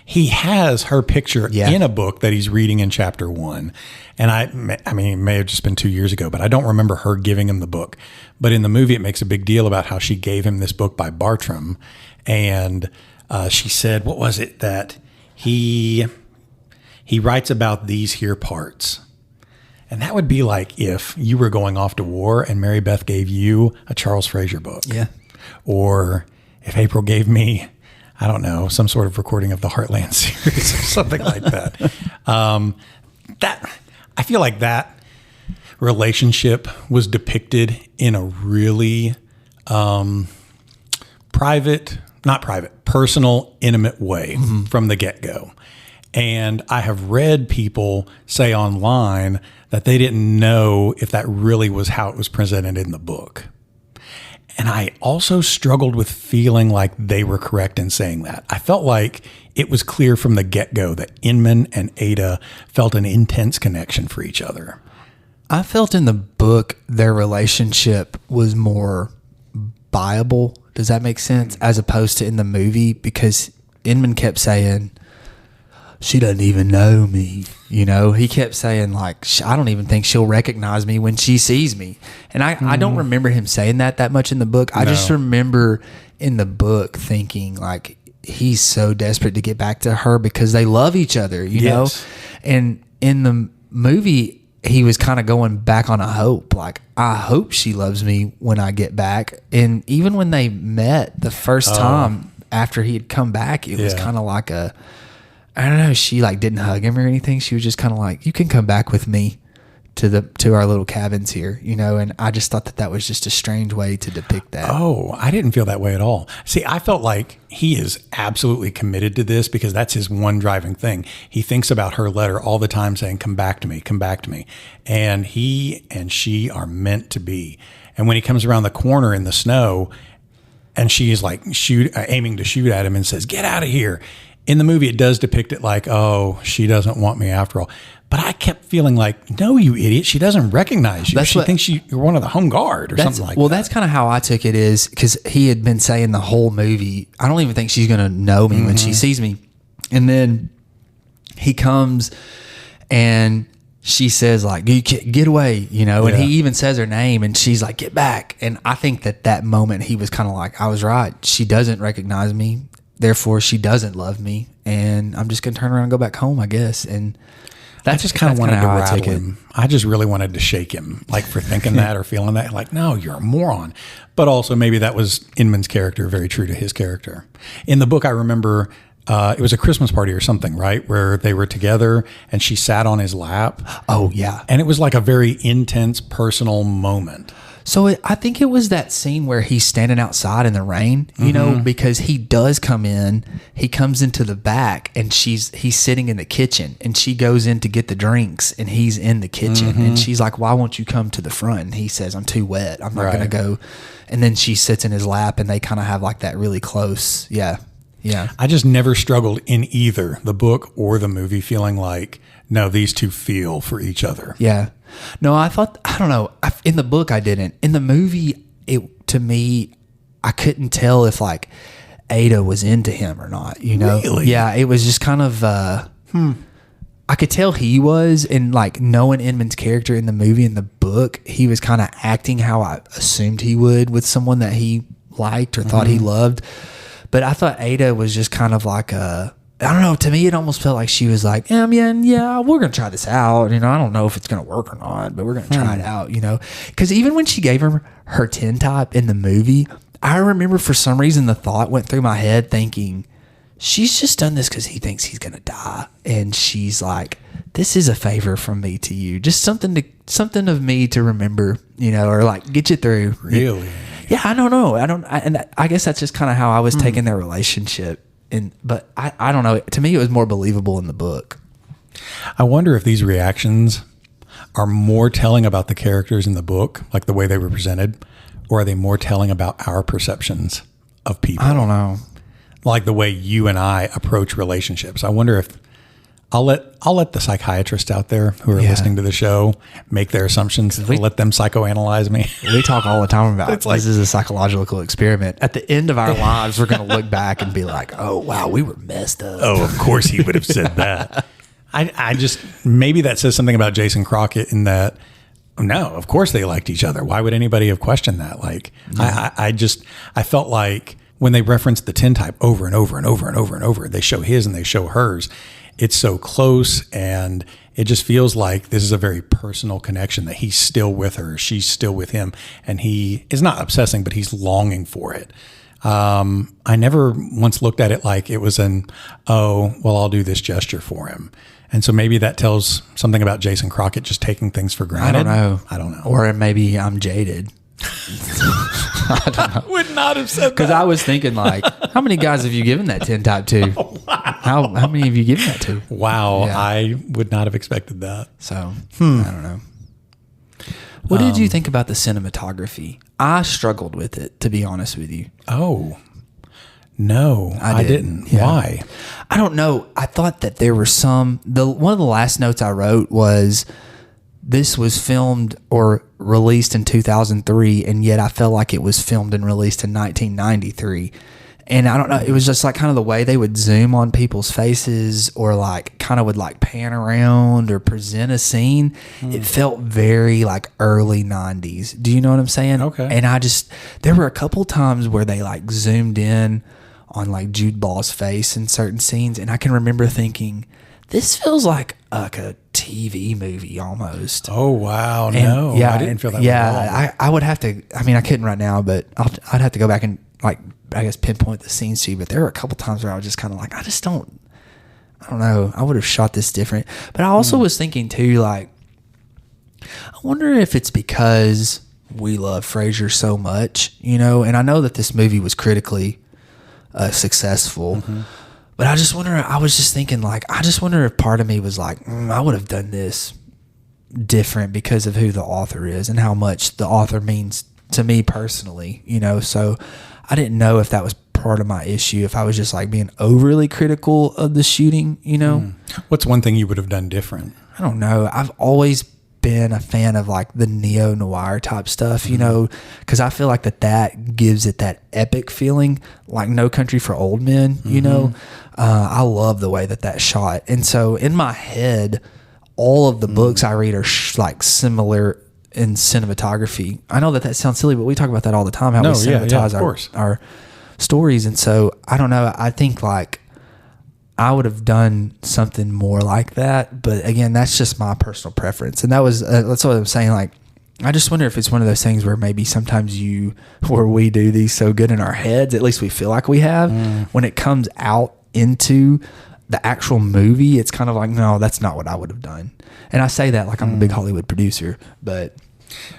he has her picture in a book that he's reading in chapter 1. And I mean, it may have just been 2 years ago, but I don't remember her giving him the book. But in the movie, it makes a big deal about how she gave him this book by Bartram. And she said, what was it that he writes about these here parts? And that would be like if you were going off to war and Mary Beth gave you a Charles Frazier book. Yeah. Or if April gave me, I don't know, some sort of recording of the Heartland series or something like that. I feel like that relationship was depicted in a really personal, intimate way from the get-go. And I have read people say online that they didn't know if that really was how it was presented in the book. And I also struggled with feeling like they were correct in saying that. I felt like it was clear from the get-go that Inman and Ada felt an intense connection for each other. I felt in the book their relationship was more viable. Does that make sense? As opposed to in the movie, because Inman kept saying, she doesn't even know me. You know, he kept saying like, I don't even think she'll recognize me when she sees me. And I don't remember him saying that much in the book. I just remember in the book thinking like, he's so desperate to get back to her because they love each other, you know? And in the movie, he was kind of going back on a hope. Like, I hope she loves me when I get back. And even when they met the first time after he had come back, it was kind of like I don't know, she like didn't hug him or anything. She was just kind of like, you can come back with me to our little cabins here, you know? And I just thought that was just a strange way to depict that. Oh, I didn't feel that way at all. See, I felt like he is absolutely committed to this because that's his one driving thing. He thinks about her letter all the time saying, come back to me, come back to me. And he and she are meant to be. And when he comes around the corner in the snow and she is like aiming to shoot at him and says, get out of here. In the movie, it does depict it like, oh, she doesn't want me after all. But I kept feeling like, no, you idiot. She doesn't recognize you. She thinks you're one of the home guard or something like that. Well, that's kind of how I took it, is because he had been saying the whole movie, I don't even think she's going to know me when she sees me. And then he comes and she says like, get away, you know, and he even says her name and she's like, get back. And I think that moment he was kind of like, I was right. She doesn't recognize me. Therefore, she doesn't love me, and I'm just going to turn around and go back home, I guess. And I just kind of wanted to rattle him. I just really wanted to shake him, like for thinking that or feeling that. Like, no, you're a moron. But also maybe that was Inman's character, very true to his character. In the book, I remember it was a Christmas party or something, right, where they were together and she sat on his lap. Oh, yeah. And it was like a very intense, personal moment. So I think it was that scene where he's standing outside in the rain, you know, because he does come in. He comes into the back, and he's sitting in the kitchen, and she goes in to get the drinks, and he's in the kitchen, and she's like, "Why won't you come to the front?" And he says, "I'm too wet. I'm not going to go." And then she sits in his lap, and they kind of have like that really close, yeah. I just never struggled in either the book or the movie feeling like, no, these two feel for each other. Yeah. No, I don't know. In the book, I didn't. In the movie, to me, I couldn't tell if like Ada was into him or not, you know? Really? Yeah, it was just kind of, I could tell he was, and like knowing Inman's character in the movie and the book, he was kind of acting how I assumed he would with someone that he liked or thought he loved. But I thought Ada was just kind of like I don't know. To me, it almost felt like she was like, yeah, we're going to try this out. You know, I don't know if it's going to work or not, but we're going to try it out, you know. Because even when she gave her tintype in the movie, I remember for some reason the thought went through my head thinking, she's just done this because he thinks he's going to die. And she's like, this is a favor from me to you. Just something of me to remember, you know, or like get you through. Really? Yeah, I don't know. I guess that's just kind of how I was taking their relationship. But I don't know. To me, it was more believable in the book. I wonder if these reactions are more telling about the characters in the book, like the way they were presented, or are they more telling about our perceptions of people? I don't know. Like the way you and I approach relationships. I wonder if I'll let the psychiatrists out there who are listening to the show make their assumptions. Let them psychoanalyze me. We talk all the time about it. This is a psychological experiment. At the end of our lives, we're going to look back and be like, oh, wow, we were messed up. Oh, of course he would have said that. I just, maybe that says something about Jason Crockett in that, no, of course they liked each other. Why would anybody have questioned that? Like, I felt like when they referenced the tintype over and over and over and over and over, they show his and they show hers. It's so close, and it just feels like this is a very personal connection, that he's still with her, she's still with him, and he is not obsessing, but he's longing for it. I never once looked at it like it was I'll do this gesture for him. And so maybe that tells something about Jason Crockett just taking things for granted. I don't know. Or maybe I'm jaded. I don't know. Would not have said that. Because I was thinking, like, how many guys have you given that tintype to? Oh, wow. How many have you given that to? Wow. Yeah. I would not have expected that. So, I don't know. What did you think about the cinematography? I struggled with it, to be honest with you. Oh, no, I didn't. Yeah. Why? I don't know. I thought that there were one of the last notes I wrote was, this was filmed or released in 2003, and yet I felt like it was filmed and released in 1993. And I don't know, it was just like kind of the way they would zoom on people's faces, or like kind of would like pan around or present a scene. It felt very like early 90s. Do you know what I'm saying? Okay. And there were a couple times where they like zoomed in on like Jude Law's face in certain scenes, and I can remember thinking, this feels like a TV movie almost. Oh, wow. No, I didn't feel that way at all. I would have to, I mean, I couldn't right now, but I'd have to go back and like, I guess, pinpoint the scenes to you. But there were a couple times where I was just kind of like, I don't know. I would have shot this different. But I also was thinking too, like, I wonder if it's because we love Frazier so much, you know, and I know that this movie was critically successful. But I was just thinking, like, I just wonder if part of me was like, I would have done this different because of who the author is and how much the author means to me personally, you know? So I didn't know if that was part of my issue, if I was just like being overly critical of the shooting, you know? What's one thing you would have done different? I don't know. I've always been a fan of like the neo-noir type stuff, you know, because I feel like that gives it that epic feeling, like No Country for Old Men, you know. I love the way that shot. And so in my head, all of the books I read are like similar in cinematography. I know that sounds silly, but we talk about that all the time, how we cinematize our stories. And so I don't know, I think like I would have done something more like that, but again, that's just my personal preference. And that's what I'm saying. Like, I just wonder if it's one of those things where maybe sometimes where we do these so good in our heads, at least we feel like we have, when it comes out into the actual movie, it's kind of like, no, that's not what I would have done. And I say that like I'm a big Hollywood producer, but.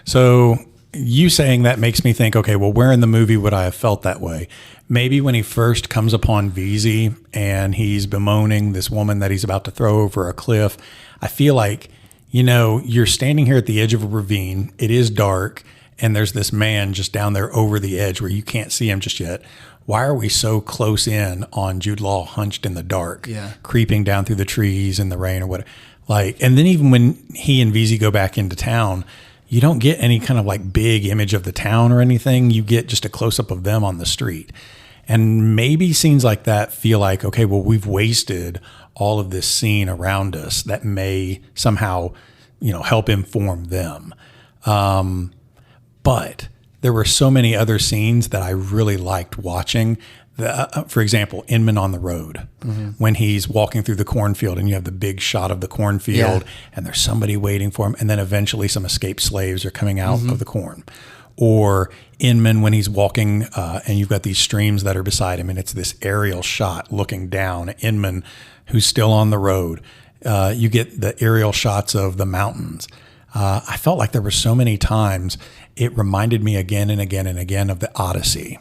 So you saying that makes me think, okay, well, where in the movie would I have felt that way? Maybe when he first comes upon VZ and he's bemoaning this woman that he's about to throw over a cliff. I feel like, you're standing here at the edge of a ravine. It is dark, and there's this man just down there over the edge where you can't see him just yet. Why are we so close in on Jude Law hunched in the dark, creeping down through the trees in the rain or whatever? And then even when he and VZ go back into town, you don't get any kind of like big image of the town or anything. You get just a close up of them on the street. And maybe scenes like that feel like, okay, well, we've wasted all of this scene around us that may somehow, help inform them. But there were so many other scenes that I really liked watching. For example, Inman on the road, when he's walking through the cornfield and you have the big shot of the cornfield and there's somebody waiting for him. And then eventually some escaped slaves are coming out of the corn. Or Inman when he's walking and you've got these streams that are beside him and it's this aerial shot looking down at Inman who's still on the road. You get the aerial shots of the mountains. I felt like there were so many times it reminded me again and again and again of the Odyssey.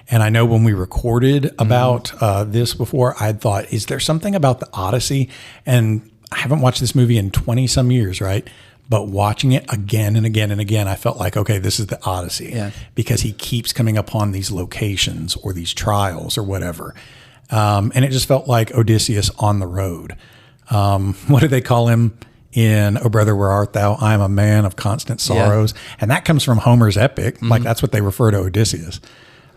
And I know when we recorded about this before, I'd thought, is there something about the Odyssey? And I haven't watched this movie in 20 some years, right? But watching it again and again and again, I felt like, okay, this is the Odyssey because he keeps coming upon these locations or these trials or whatever. And it just felt like Odysseus on the road. What do they call him in "O Brother, Where Art Thou?" I am a man of constant sorrows. And that comes from Homer's epic. Like that's what they refer to Odysseus.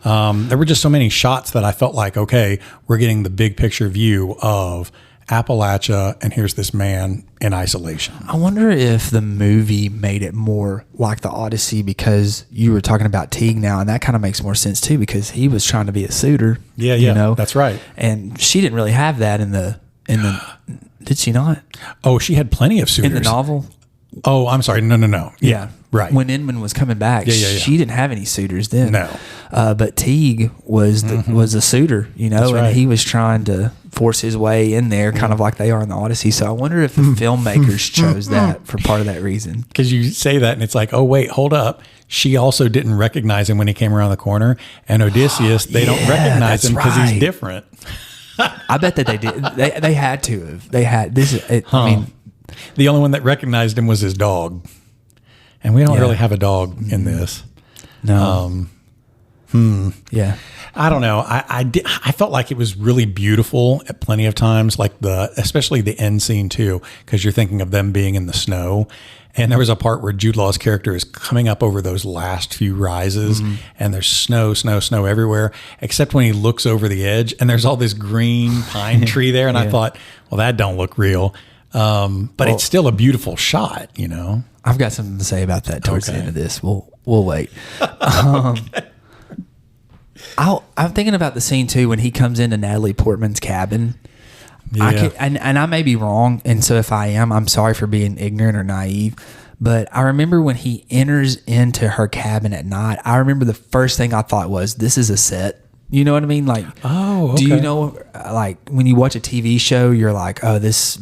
There were just so many shots that I felt like, okay, we're getting the big picture view of Appalachia, and here's this man in isolation. I wonder if the movie made it more like the Odyssey because you were talking about Teague now, and that kind of makes more sense too because he was trying to be a suitor. Yeah, that's right. And she didn't really have that in the. Did she not? Oh, she had plenty of suitors in the novel. Oh, I'm sorry. No. Yeah. Right. When Inman was coming back, she didn't have any suitors then. No. But Teague was was a suitor, That's right. and he was trying to force his way in there, kind of like they are in the Odyssey. So I wonder if the filmmakers chose that for part of that reason. Because you say that, and it's like, oh, wait, hold up. She also didn't recognize him when he came around the corner. And Odysseus, they don't recognize him because he's different. I bet that they did. They had to have. They had this. I mean, the only one that recognized him was his dog, and we don't really have a dog in this. No. Yeah. I don't know. I felt like it was really beautiful at plenty of times, like especially the end scene too, because you're thinking of them being in the snow. And there was a part where Jude Law's character is coming up over those last few rises and there's snow everywhere, except when he looks over the edge and there's all this green pine tree there. And I thought, well, that don't look real. But it's still a beautiful shot, I've got something to say about that towards the end of this. We'll wait. I'm thinking about the scene too when he comes into Natalie Portman's cabin. Yeah. And I may be wrong, and so if I am, I'm sorry for being ignorant or naive. But I remember when he enters into her cabin at night, I remember the first thing I thought was, this is a set. You know what I mean? Like, do you know, like when you watch a TV show, you're like, oh, this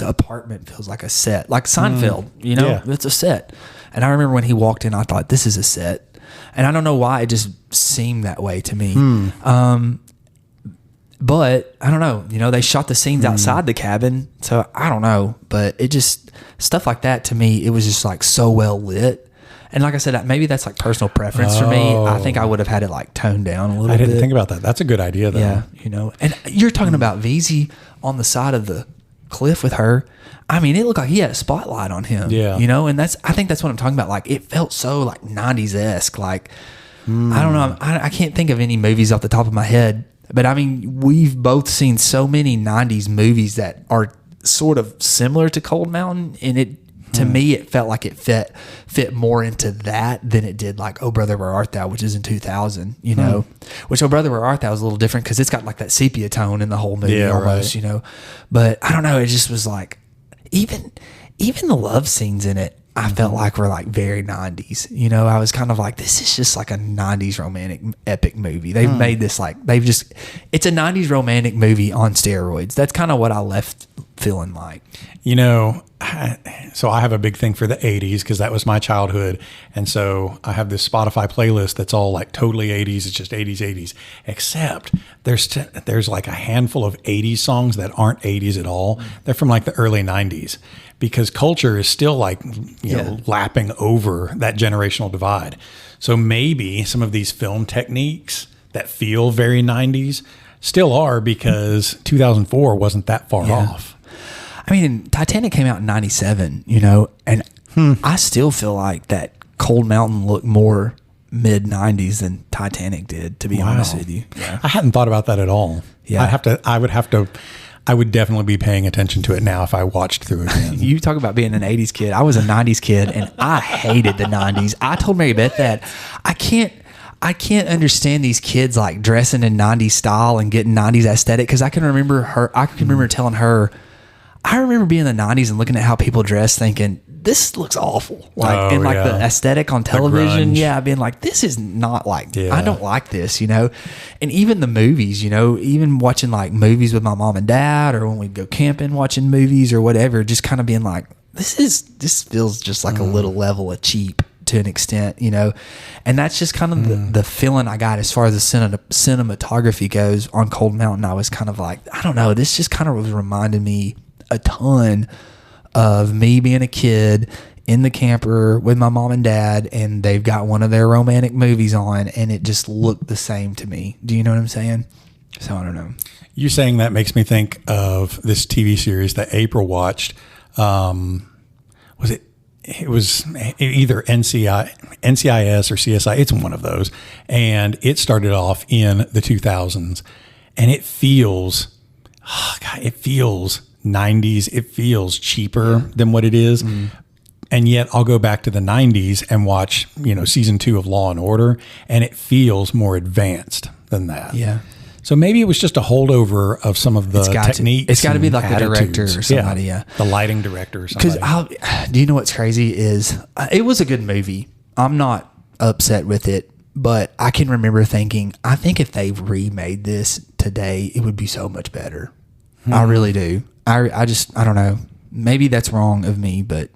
apartment feels like a set, like Seinfeld. It's a set. And I remember when he walked in, I thought, this is a set. And I don't know why, it just seemed that way to me. But I don't know, they shot the scenes outside the cabin. So I don't know, but it just, stuff like that to me, it was just like so well lit. And like I said, maybe that's like personal preference for me. I think I would have had it like toned down a little bit. I didn't think about that. That's a good idea though. Yeah. And you're talking about VZ on the side of the cliff with her. I mean, it looked like he had a spotlight on him. Yeah. And I think that's what I'm talking about. Like it felt so like 90s-esque. Like, I don't know. I can't think of any movies off the top of my head. But I mean, we've both seen so many 90s movies that are sort of similar to Cold Mountain. And to me, it felt like it fit more into that than it did like Oh Brother, Where Art Thou, which is in 2000, Which Oh Brother, Where Art Thou is a little different because it's got like that sepia tone in the whole movie almost, But I don't know. It just was like, even the love scenes in it, I felt like were like very 90s. I was kind of like, this is just like a 90s romantic epic movie. They've made this it's a 90s romantic movie on steroids. That's kind of what I left feeling like? You know, so I have a big thing for the 80s because that was my childhood. And so I have this Spotify playlist that's all like totally 80s. It's just 80s, except there's like a handful of 80s songs that aren't 80s at all. They're from like the early 90s because culture is still like, you know, lapping over that generational divide. So maybe some of these film techniques that feel very 90s still are because 2004 wasn't that far off. I mean, Titanic came out in 97, you know, and I still feel like that Cold Mountain looked more mid 90s than Titanic did, to be honest with you. Yeah. I hadn't thought about that at all. Yeah. I would definitely be paying attention to it now if I watched through it again. You talk about being an 80s kid. I was a 90s kid and I hated the 90s. I told Mary Beth that I can't understand these kids like dressing in 90s style and getting 90s aesthetic, because I can remember telling her, I remember being in the 90s and looking at how people dress thinking, this looks awful. Like, and like the aesthetic on television. Yeah. Being like, this is not like, I don't like this, you know? And even the movies, you know, even watching like movies with my mom and dad, or when we'd go camping, watching movies or whatever, just kind of being like, this feels just like a little level of cheap to an extent, you know? And that's just kind of the feeling I got as far as the cinematography goes on Cold Mountain. I was kind of like, I don't know, this just kind of was reminding me a ton of me being a kid in the camper with my mom and dad, and they've got one of their romantic movies on, and it just looked the same to me. Do you know what I'm saying? So I don't know. You saying that makes me think of this TV series that April watched. It was either NCIS or CSI. It's one of those. And it started off in the 2000s, and it feels 90s. It feels cheaper than what it is. And yet I'll go back to the 90s and watch, you know, season 2 of Law and Order, and it feels more advanced than that. Yeah. So maybe it was just a holdover of some of the techniques. It's got to be like the director or somebody. The lighting director or somebody. Because do you know what's crazy is it was a good movie. I'm not upset with it, but I can remember thinking, I think if they remade this today, it would be so much better. I really do. I don't know. Maybe that's wrong of me, but.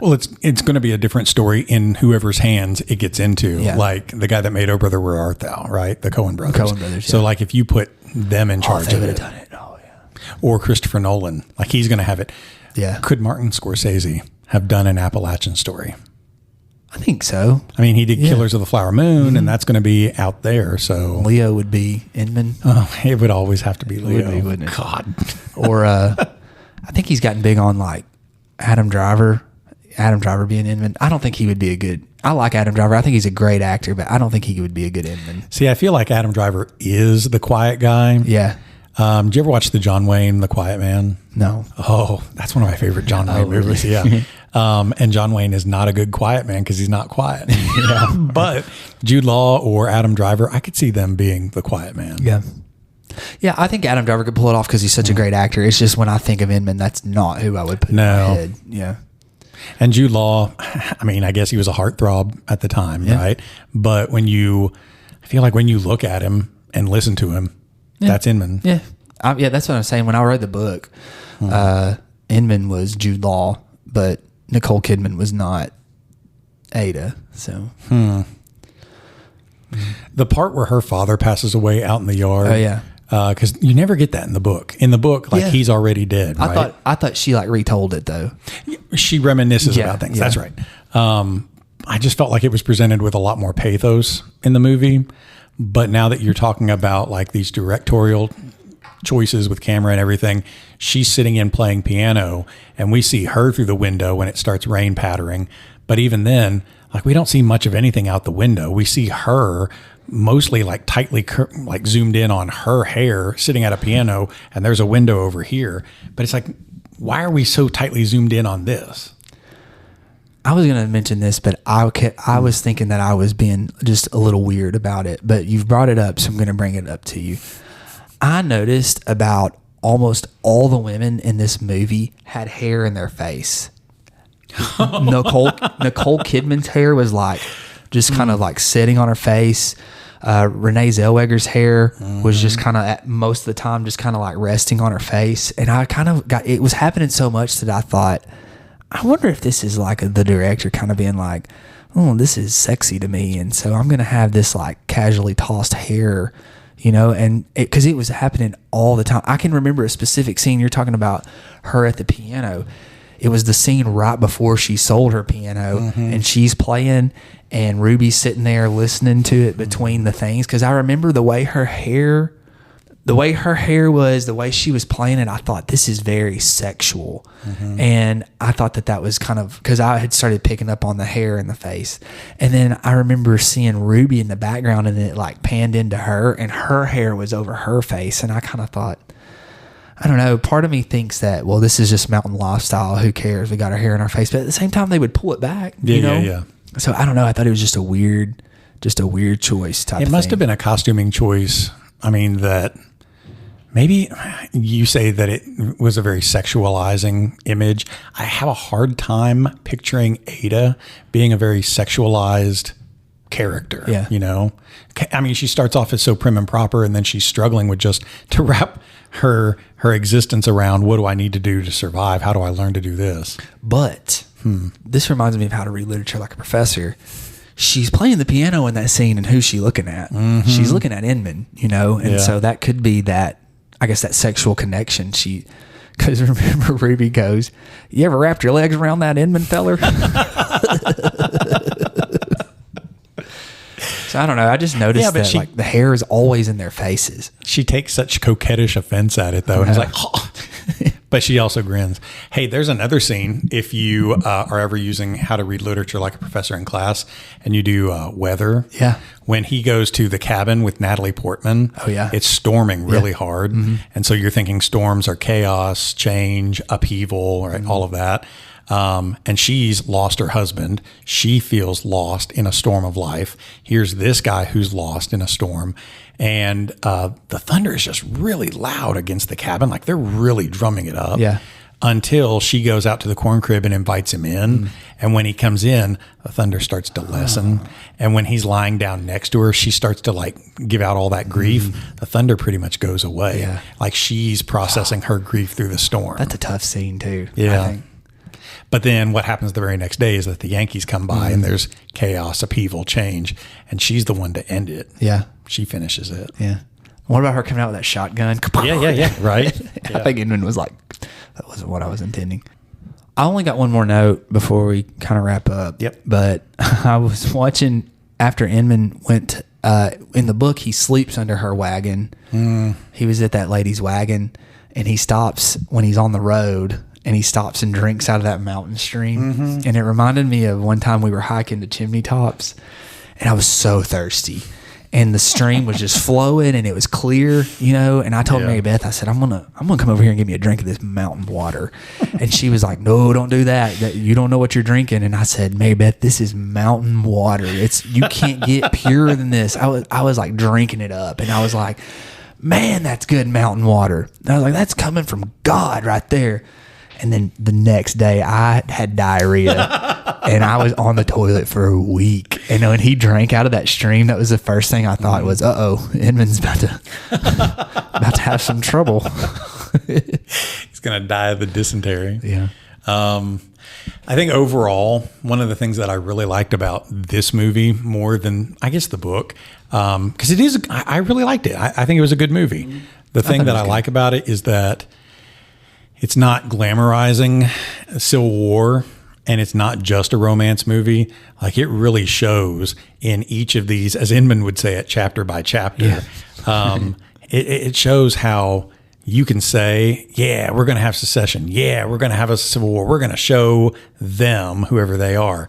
Well, it's going to be a different story in whoever's hands it gets into. Yeah. Like the guy that made Oh Brother, Where Art Thou, right? The Coen brothers. So like if you put them in charge of it. Done it. Oh, yeah. Or Christopher Nolan, like he's going to have it. Yeah. Could Martin Scorsese have done an Appalachian story? I think so. I mean, he did Killers of the Flower Moon, and that's going to be out there. So Leo would be Inman. Oh, it would always have to be Leo. It would be, wouldn't it? God. Or I think he's gotten big on like Adam Driver being Inman. I don't think he would be a good. I like Adam Driver. I think he's a great actor, but I don't think he would be a good Inman. See, I feel like Adam Driver is the quiet guy. Yeah. Did you ever watch the John Wayne, The Quiet Man? No. Oh, that's one of my favorite John Wayne movies. Yeah. And John Wayne is not a good quiet man because he's not quiet. Yeah. But Jude Law or Adam Driver, I could see them being the quiet man. Yeah. Yeah, I think Adam Driver could pull it off because he's such a great actor. It's just when I think of Inman, that's not who I would put in my head. Yeah. And Jude Law, I mean, I guess he was a heartthrob at the time, right? But I feel like when you look at him and listen to him, that's Inman. Yeah. That's what I'm saying. When I read the book, Inman was Jude Law, but Nicole Kidman was not Ada. So. The part where her father passes away out in the yard. Oh, yeah. Because you never get that in the book. In the book, like he's already dead. Right? I thought she like retold it though. She reminisces about things. Yeah. That's right. I just felt like it was presented with a lot more pathos in the movie. But now that you're talking about like these directorial choices with camera and everything, she's sitting in playing piano, and we see her through the window when it starts rain pattering. But even then, like we don't see much of anything out the window. We see her mostly like tightly like zoomed in on her hair sitting at a piano, and there's a window over here. But it's like, why are we so tightly zoomed in on this? I was going to mention this, but I was thinking that I was being just a little weird about it, but you've brought it up, so I'm going to bring it up to you. I noticed about almost all the women in this movie had hair in their face. Nicole Kidman's hair was like just kind of like sitting on her face. Rene Zellweger's hair was just kind of most of the time just kind of like resting on her face, and I kind of got it was happening so much that I thought, I wonder if this is like the director kind of being like, oh, this is sexy to me, and so I'm gonna have this like casually tossed hair, and because it was happening all the time. I can remember a specific scene. You're talking about her at the piano. It was the scene right before she sold her piano, and she's playing, and Ruby's sitting there listening to it between the things. Because I remember the way her hair was, the way she was playing it, I thought, this is very sexual. And I thought that was kind of, because I had started picking up on the hair in the face. And then I remember seeing Ruby in the background, and it like panned into her, and her hair was over her face. And I kind of thought, I don't know, part of me thinks that, well, this is just mountain lifestyle. Who cares? We got our hair in our face. But at the same time, they would pull it back. Yeah. So I don't know. I thought it was just a weird choice type of thing. It must have been a costuming choice. I mean, that maybe you say that it was a very sexualizing image. I have a hard time picturing Ada being a very sexualized character. Yeah. I mean, she starts off as so prim and proper, and then she's struggling with just to wrap her existence around, what do I need to do to survive? How do I learn to do this? But this reminds me of How to Read Literature Like a Professor. She's playing the piano in that scene, and who's she looking at? She's looking at Inman, and so that could be that, I guess, that sexual connection. Because remember, Ruby goes, you ever wrapped your legs around that Inman feller? So I don't know. I just noticed that like the hair is always in their faces. She takes such coquettish offense at it, though. And it's like, oh. But she also grins. Hey, there's another scene. If you are ever using How to Read Literature Like a Professor in class, and you do weather. Yeah. When he goes to the cabin with Natalie Portman. Oh, yeah. It's storming really hard. And so you're thinking storms are chaos, change, upheaval, right? All of that. And she's lost her husband. She feels lost in a storm of life. Here's this guy who's lost in a storm. And the thunder is just really loud against the cabin. Like they're really drumming it up. Yeah. Until she goes out to the corn crib and invites him in. And when he comes in, the thunder starts to lessen. And when he's lying down next to her, she starts to like give out all that grief. The thunder pretty much goes away. Yeah. Like she's processing her grief through the storm. That's a tough scene too. Yeah. I think. But then what happens the very next day is that the Yankees come by and there's chaos, upheaval, change, and she's the one to end it. Yeah. She finishes it. Yeah. What about her coming out with that shotgun? Yeah. Right. I think Inman was like, that wasn't what I was intending. I only got one more note before we kind of wrap up. Yep. But I was watching after Inman went, in the book, he sleeps under her wagon. He was at that lady's wagon, and he stops when he's on the road, and he stops and drinks out of that mountain stream. And it reminded me of one time we were hiking to Chimney Tops, and I was so thirsty. And the stream was just flowing, and it was clear, and I told Mary Beth, I said, I'm gonna come over here and give me a drink of this mountain water. And she was like, no, don't do that. You don't know what you're drinking. And I said, Mary Beth, this is mountain water. You can't get purer than this. I was like drinking it up, and I was like, man, that's good mountain water. And I was like, that's coming from God right there. And then the next day I had diarrhea and I was on the toilet for a week. And when he drank out of that stream, that was the first thing I thought was, Inman's about to have some trouble. He's going to die of the dysentery. Yeah. I think overall, one of the things that I really liked about this movie more than, I guess, the book, because it is, I really liked it. I think it was a good movie. The thing that I like about it is that it's not glamorizing Civil War, and it's not just a romance movie. Like, it really shows in each of these, as Inman would say it, chapter by chapter. Yeah. It shows how you can say, yeah, we're going to have secession. Yeah, we're going to have a civil war. We're going to show them, whoever they are.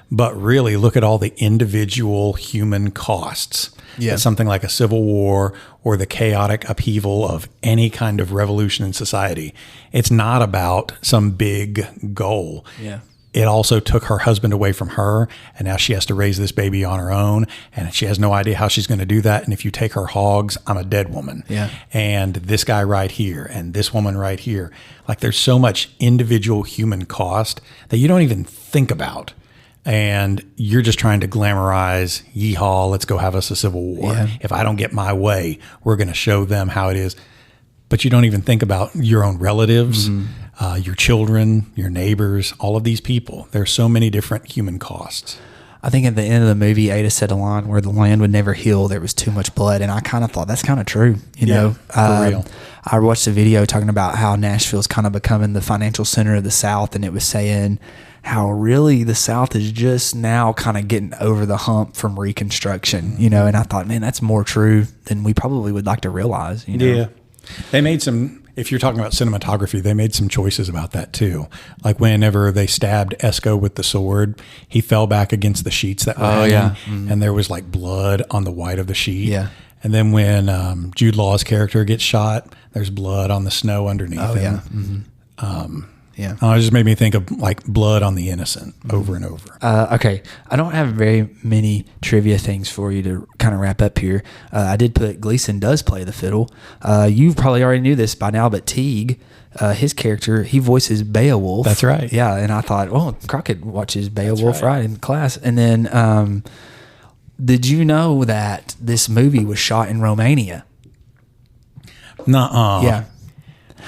But really look at all the individual human costs. Yeah. Something like a civil war or the chaotic upheaval of any kind of revolution in society. It's not about some big goal. Yeah. It also took her husband away from her, and now she has to raise this baby on her own, and she has no idea how she's going to do that. And if you take her hogs, I'm a dead woman. Yeah. And this guy right here, and this woman right here. Like, there's so much individual human cost that you don't even think about and you're just trying to glamorize, yeehaw, let's go have us a civil war. Yeah. If I don't get my way, we're going to show them how it is. But you don't even think about your own relatives, your children, your neighbors, all of these people. There's so many different human costs. I think at the end of the movie, Ada said a line where the land would never heal. There was too much blood. And I kind of thought that's kind of true. You know, for real. I watched a video talking about how Nashville's kind of becoming the financial center of the South. And it was saying how really the South is just now kind of getting over the hump from Reconstruction, you know. And I thought, man, that's more true than we probably would like to realize, you know. Yeah. They made some, if you're talking about cinematography, they made some choices about that too. Like whenever they stabbed Esco with the sword, he fell back against the sheets that were hanging, and there was like blood on the white of the sheet. Yeah. And then when Jude Law's character gets shot, there's blood on the snow underneath him. Yeah. It just made me think of like blood on the innocent over and over. Okay. I don't have very many trivia things for you to kind of wrap up here. I did put Gleason does play the fiddle. You probably already knew this by now, but Teague, his character, he voices Beowulf. That's right. Yeah. And I thought, well, Crockett watches Beowulf right in class. And then did you know that this movie was shot in Romania? Nuh-uh. Yeah.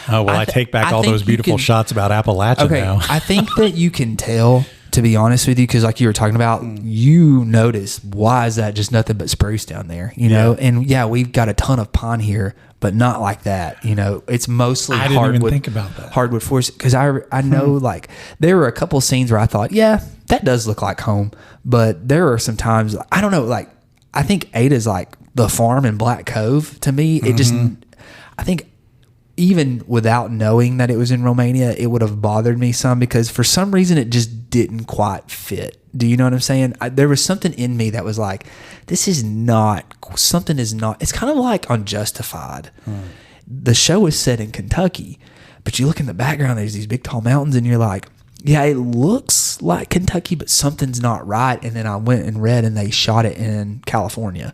Oh, well, I take back all those beautiful shots about Appalachian now. I think that you can tell, to be honest with you, because like you were talking about, you notice, why is that just nothing but spruce down there, you know? And yeah, we've got a ton of pine here, but not like that, you know? It's mostly I didn't even think about that. Hardwood forest, because I know like there were a couple scenes where I thought, yeah, that does look like home, but there are some times, I don't know, like I think Ada's like the farm in Black Cove to me. It just, I think even without knowing that it was in Romania, it would have bothered me some because for some reason it just didn't quite fit. Do you know what I'm saying? There was something in me that was like, this is not, something is not, it's kind of like Unjustified. The show is set in Kentucky, but you look in the background, there's these big tall mountains and you're like, yeah, it looks like Kentucky, but something's not right. And then I went and read and they shot it in California.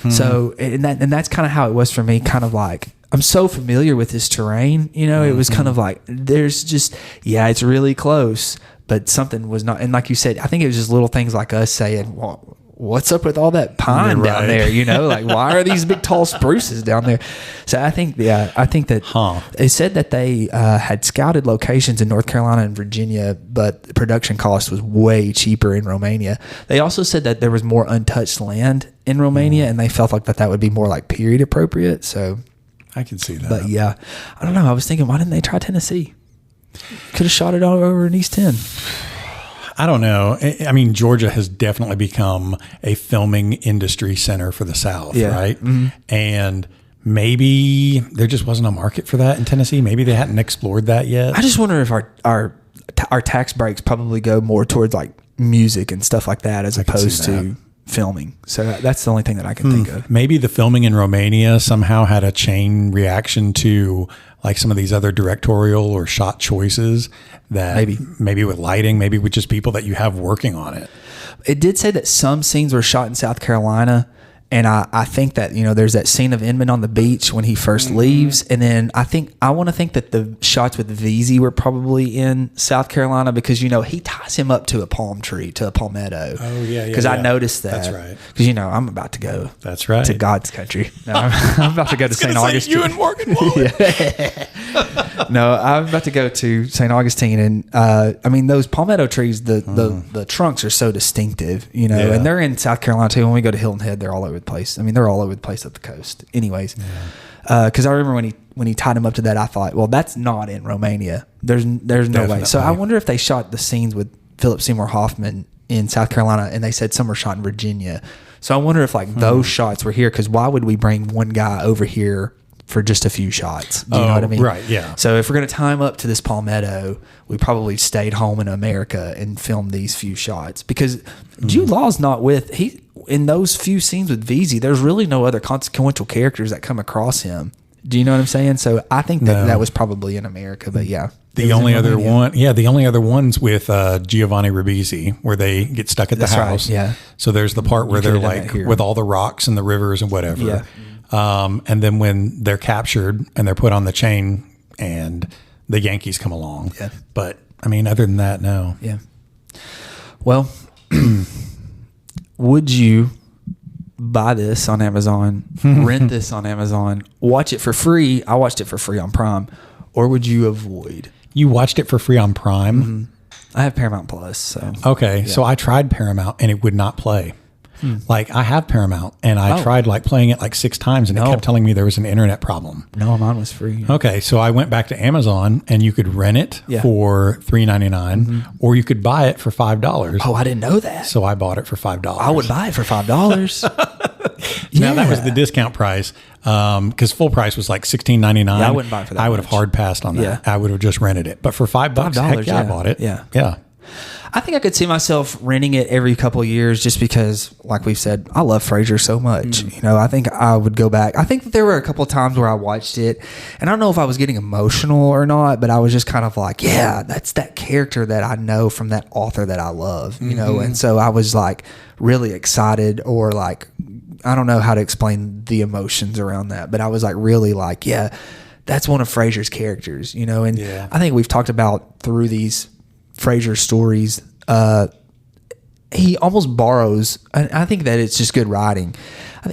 So, and that's kind of how it was for me, kind of like, I'm so familiar with this terrain, you know, it was kind of like, there's just, yeah, it's really close, but something was not. And like you said, I think it was just little things like us saying, well, what's up with all that pine down there? You know, like why are these big tall spruces down there? So I think that it said that they had scouted locations in North Carolina and Virginia, but the production cost was way cheaper in Romania. They also said that there was more untouched land in Romania and they felt like that would be more like period appropriate. So I can see that. But yeah, I don't know. I was thinking, why didn't they try Tennessee? Could have shot it all over in East 10. I don't know. I mean, Georgia has definitely become a filming industry center for the South, right? And maybe there just wasn't a market for that in Tennessee. Maybe they hadn't explored that yet. I just wonder if our tax breaks probably go more towards like music and stuff like that as opposed to filming. So that's the only thing that I can think of. Maybe the filming in Romania somehow had a chain reaction to like some of these other directorial or shot choices that maybe with lighting, maybe with just people that you have working on it. It did say that some scenes were shot in South Carolina. And I think that, you know, there's that scene of Inman on the beach when he first leaves. And then I want to think that the shots with Veazey were probably in South Carolina because, you know, he ties him up to a palm tree, to a palmetto. Oh, yeah. Because I noticed that. That's right. Because, you know, I'm about to go. That's right. To God's country. No, I'm about to go to St. Augustine. You and Morgan Wallen. No, I'm about to go to St. Augustine. And, I mean, those palmetto trees, the trunks are so distinctive, you know, and they're in South Carolina too. When we go to Hilton Head, they're all over the place. I mean, they're all over the place up the coast. Anyways, because I remember when he tied him up to that, I thought, well, that's not in Romania. There's no way. So I wonder if they shot the scenes with Philip Seymour Hoffman in South Carolina, and they said some were shot in Virginia. So I wonder if like those shots were here, because why would we bring one guy over here for just a few shots? Do you know what I mean? Right, yeah. So if we're going to tie him up to this palmetto, we probably stayed home in America and filmed these few shots, because Jude Law's not in those few scenes with Veazey, there's really no other consequential characters that come across him. Do you know what I'm saying? So I think that was probably in America, but yeah. The only other one's with Giovanni Ribisi, where they get stuck at the house. Right, yeah. So there's the part where they're like with all the rocks and the rivers and whatever. Yeah. And then when they're captured and they're put on the chain and the Yankees come along. Yeah. But I mean, other than that, no. Yeah. Well, Would you buy this on Amazon, rent this on Amazon, watch it for free? I watched it for free on Prime. Or would you avoid? You watched it for free on Prime? Mm-hmm. I have Paramount Plus. So Okay. Yeah. So I tried Paramount and it would not play. Like I have Paramount and I tried like playing it like 6 times and it kept telling me there was an internet problem. No, mine was free. Okay. So I went back to Amazon and you could rent it for $3.99 or you could buy it for $5. Oh, I didn't know that. So I bought it for $5. I would buy it for $5. Now that was the discount price because full price was like $16.99. Yeah, I wouldn't buy it for that I would have hard passed on that. Yeah. I would have just rented it. But for $5, heck yeah, I bought it. Yeah. Yeah. I think I could see myself renting it every couple of years just because, like we've said, I love Frazier so much. You know, I think I would go back. I think that there were a couple of times where I watched it, and I don't know if I was getting emotional or not, but I was just kind of like, yeah, that's that character that I know from that author that I love, you know? And so I was like really excited, or like, I don't know how to explain the emotions around that, but I was like really like, yeah, that's one of Frazier's characters, you know? And I think we've talked about through these Frazier stories, he almost borrows, and I think that it's just good writing.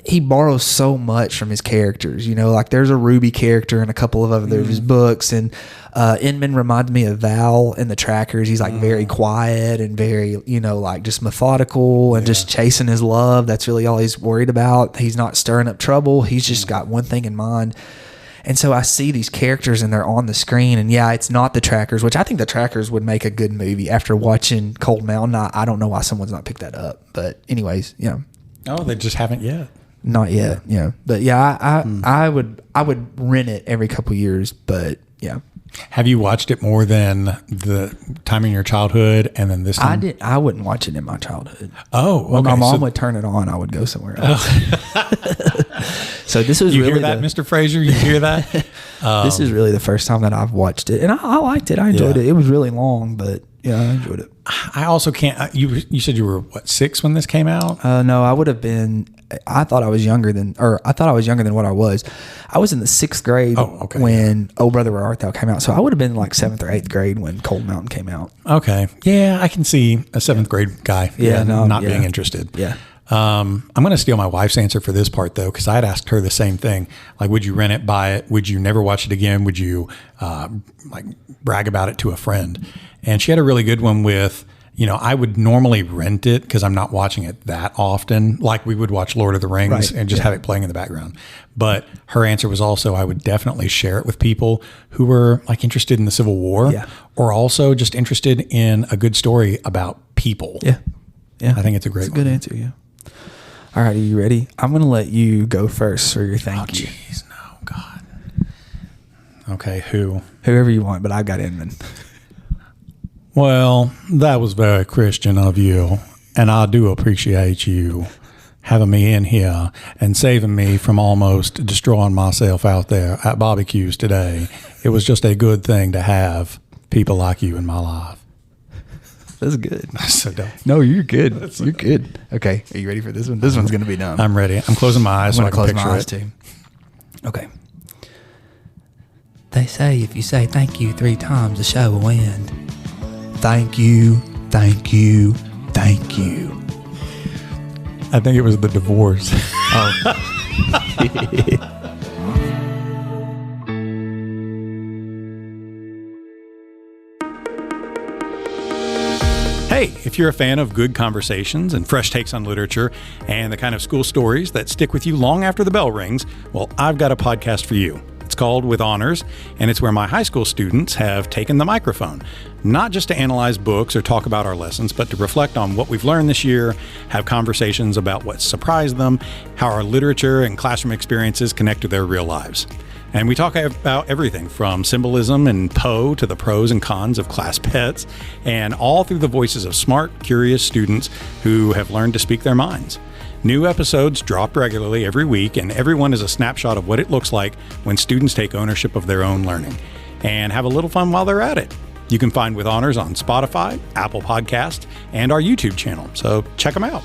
He borrows so much from his characters, you know, like there's a Ruby character in a couple of other of his books, and Inman reminds me of Val in the Trackers. He's like very quiet and very, you know, like just methodical and just chasing his love. That's really all he's worried about. He's not stirring up trouble. He's just got one thing in mind. And so I see these characters and they're on the screen, and it's not the Trackers, which I think the Trackers would make a good movie. After watching Cold Mountain, I don't know why someone's not picked that up, but anyways, Oh, they just haven't yet. Not yet, but I would rent it every couple of years, but Have you watched it more than the time in your childhood and then this time? I wouldn't watch it in my childhood. Oh, okay. When my mom would turn it on, I would go somewhere else. So this was you really hear that, Mr. Frazier? You hear that? This is really the first time that I've watched it, and I liked it. I enjoyed it. It was really long, but I enjoyed it. I also can't. You said you were 6 when this came out? No, I would have been. I thought I was younger than what I was. I was in the 6th grade when Oh Brother Where Art Thou came out. So I would have been like 7th or 8th grade when Cold Mountain came out. Okay, yeah, I can see a 7th grade guy. Not being interested. Yeah. I'm going to steal my wife's answer for this part though, because I had asked her the same thing. Like, would you rent it, buy it? Would you never watch it again? Would you like brag about it to a friend? And she had a really good one with, I would normally rent it because I'm not watching it that often. Like we would watch Lord of the Rings and just have it playing in the background. But her answer was also, I would definitely share it with people who were like interested in the Civil War or also just interested in a good story about people. Yeah. I think it's a great one. Good answer. Yeah. All right. Are you ready? I'm going to let you go first for your thank you. Jeez. No, God. Okay. Whoever you want, but I've got Inman. Well, that was very Christian of you, and I do appreciate you having me in here and saving me from almost destroying myself out there at barbecues today. It was just a good thing to have people like you in my life. That's good. So dumb. No, you're good. You're good. Okay, are you ready for this one? This one's going to be dumb. I'm ready. I'm closing my eyes so I can close picture my eyes it. too. Okay. They say if you say thank you 3 times, the show will end. Thank you, thank you, thank you. I think it was the divorce. Hey, if you're a fan of good conversations and fresh takes on literature and the kind of school stories that stick with you long after the bell rings, well, I've got a podcast for you. It's called With Honors, and it's where my high school students have taken the microphone, not just to analyze books or talk about our lessons, but to reflect on what we've learned this year, have conversations about what surprised them, how our literature and classroom experiences connect to their real lives. And we talk about everything from symbolism and Poe to the pros and cons of class pets, and all through the voices of smart, curious students who have learned to speak their minds. New episodes drop regularly every week, and everyone is a snapshot of what it looks like when students take ownership of their own learning and have a little fun while they're at it. You can find With Honors on Spotify, Apple Podcasts, and our YouTube channel, so check them out.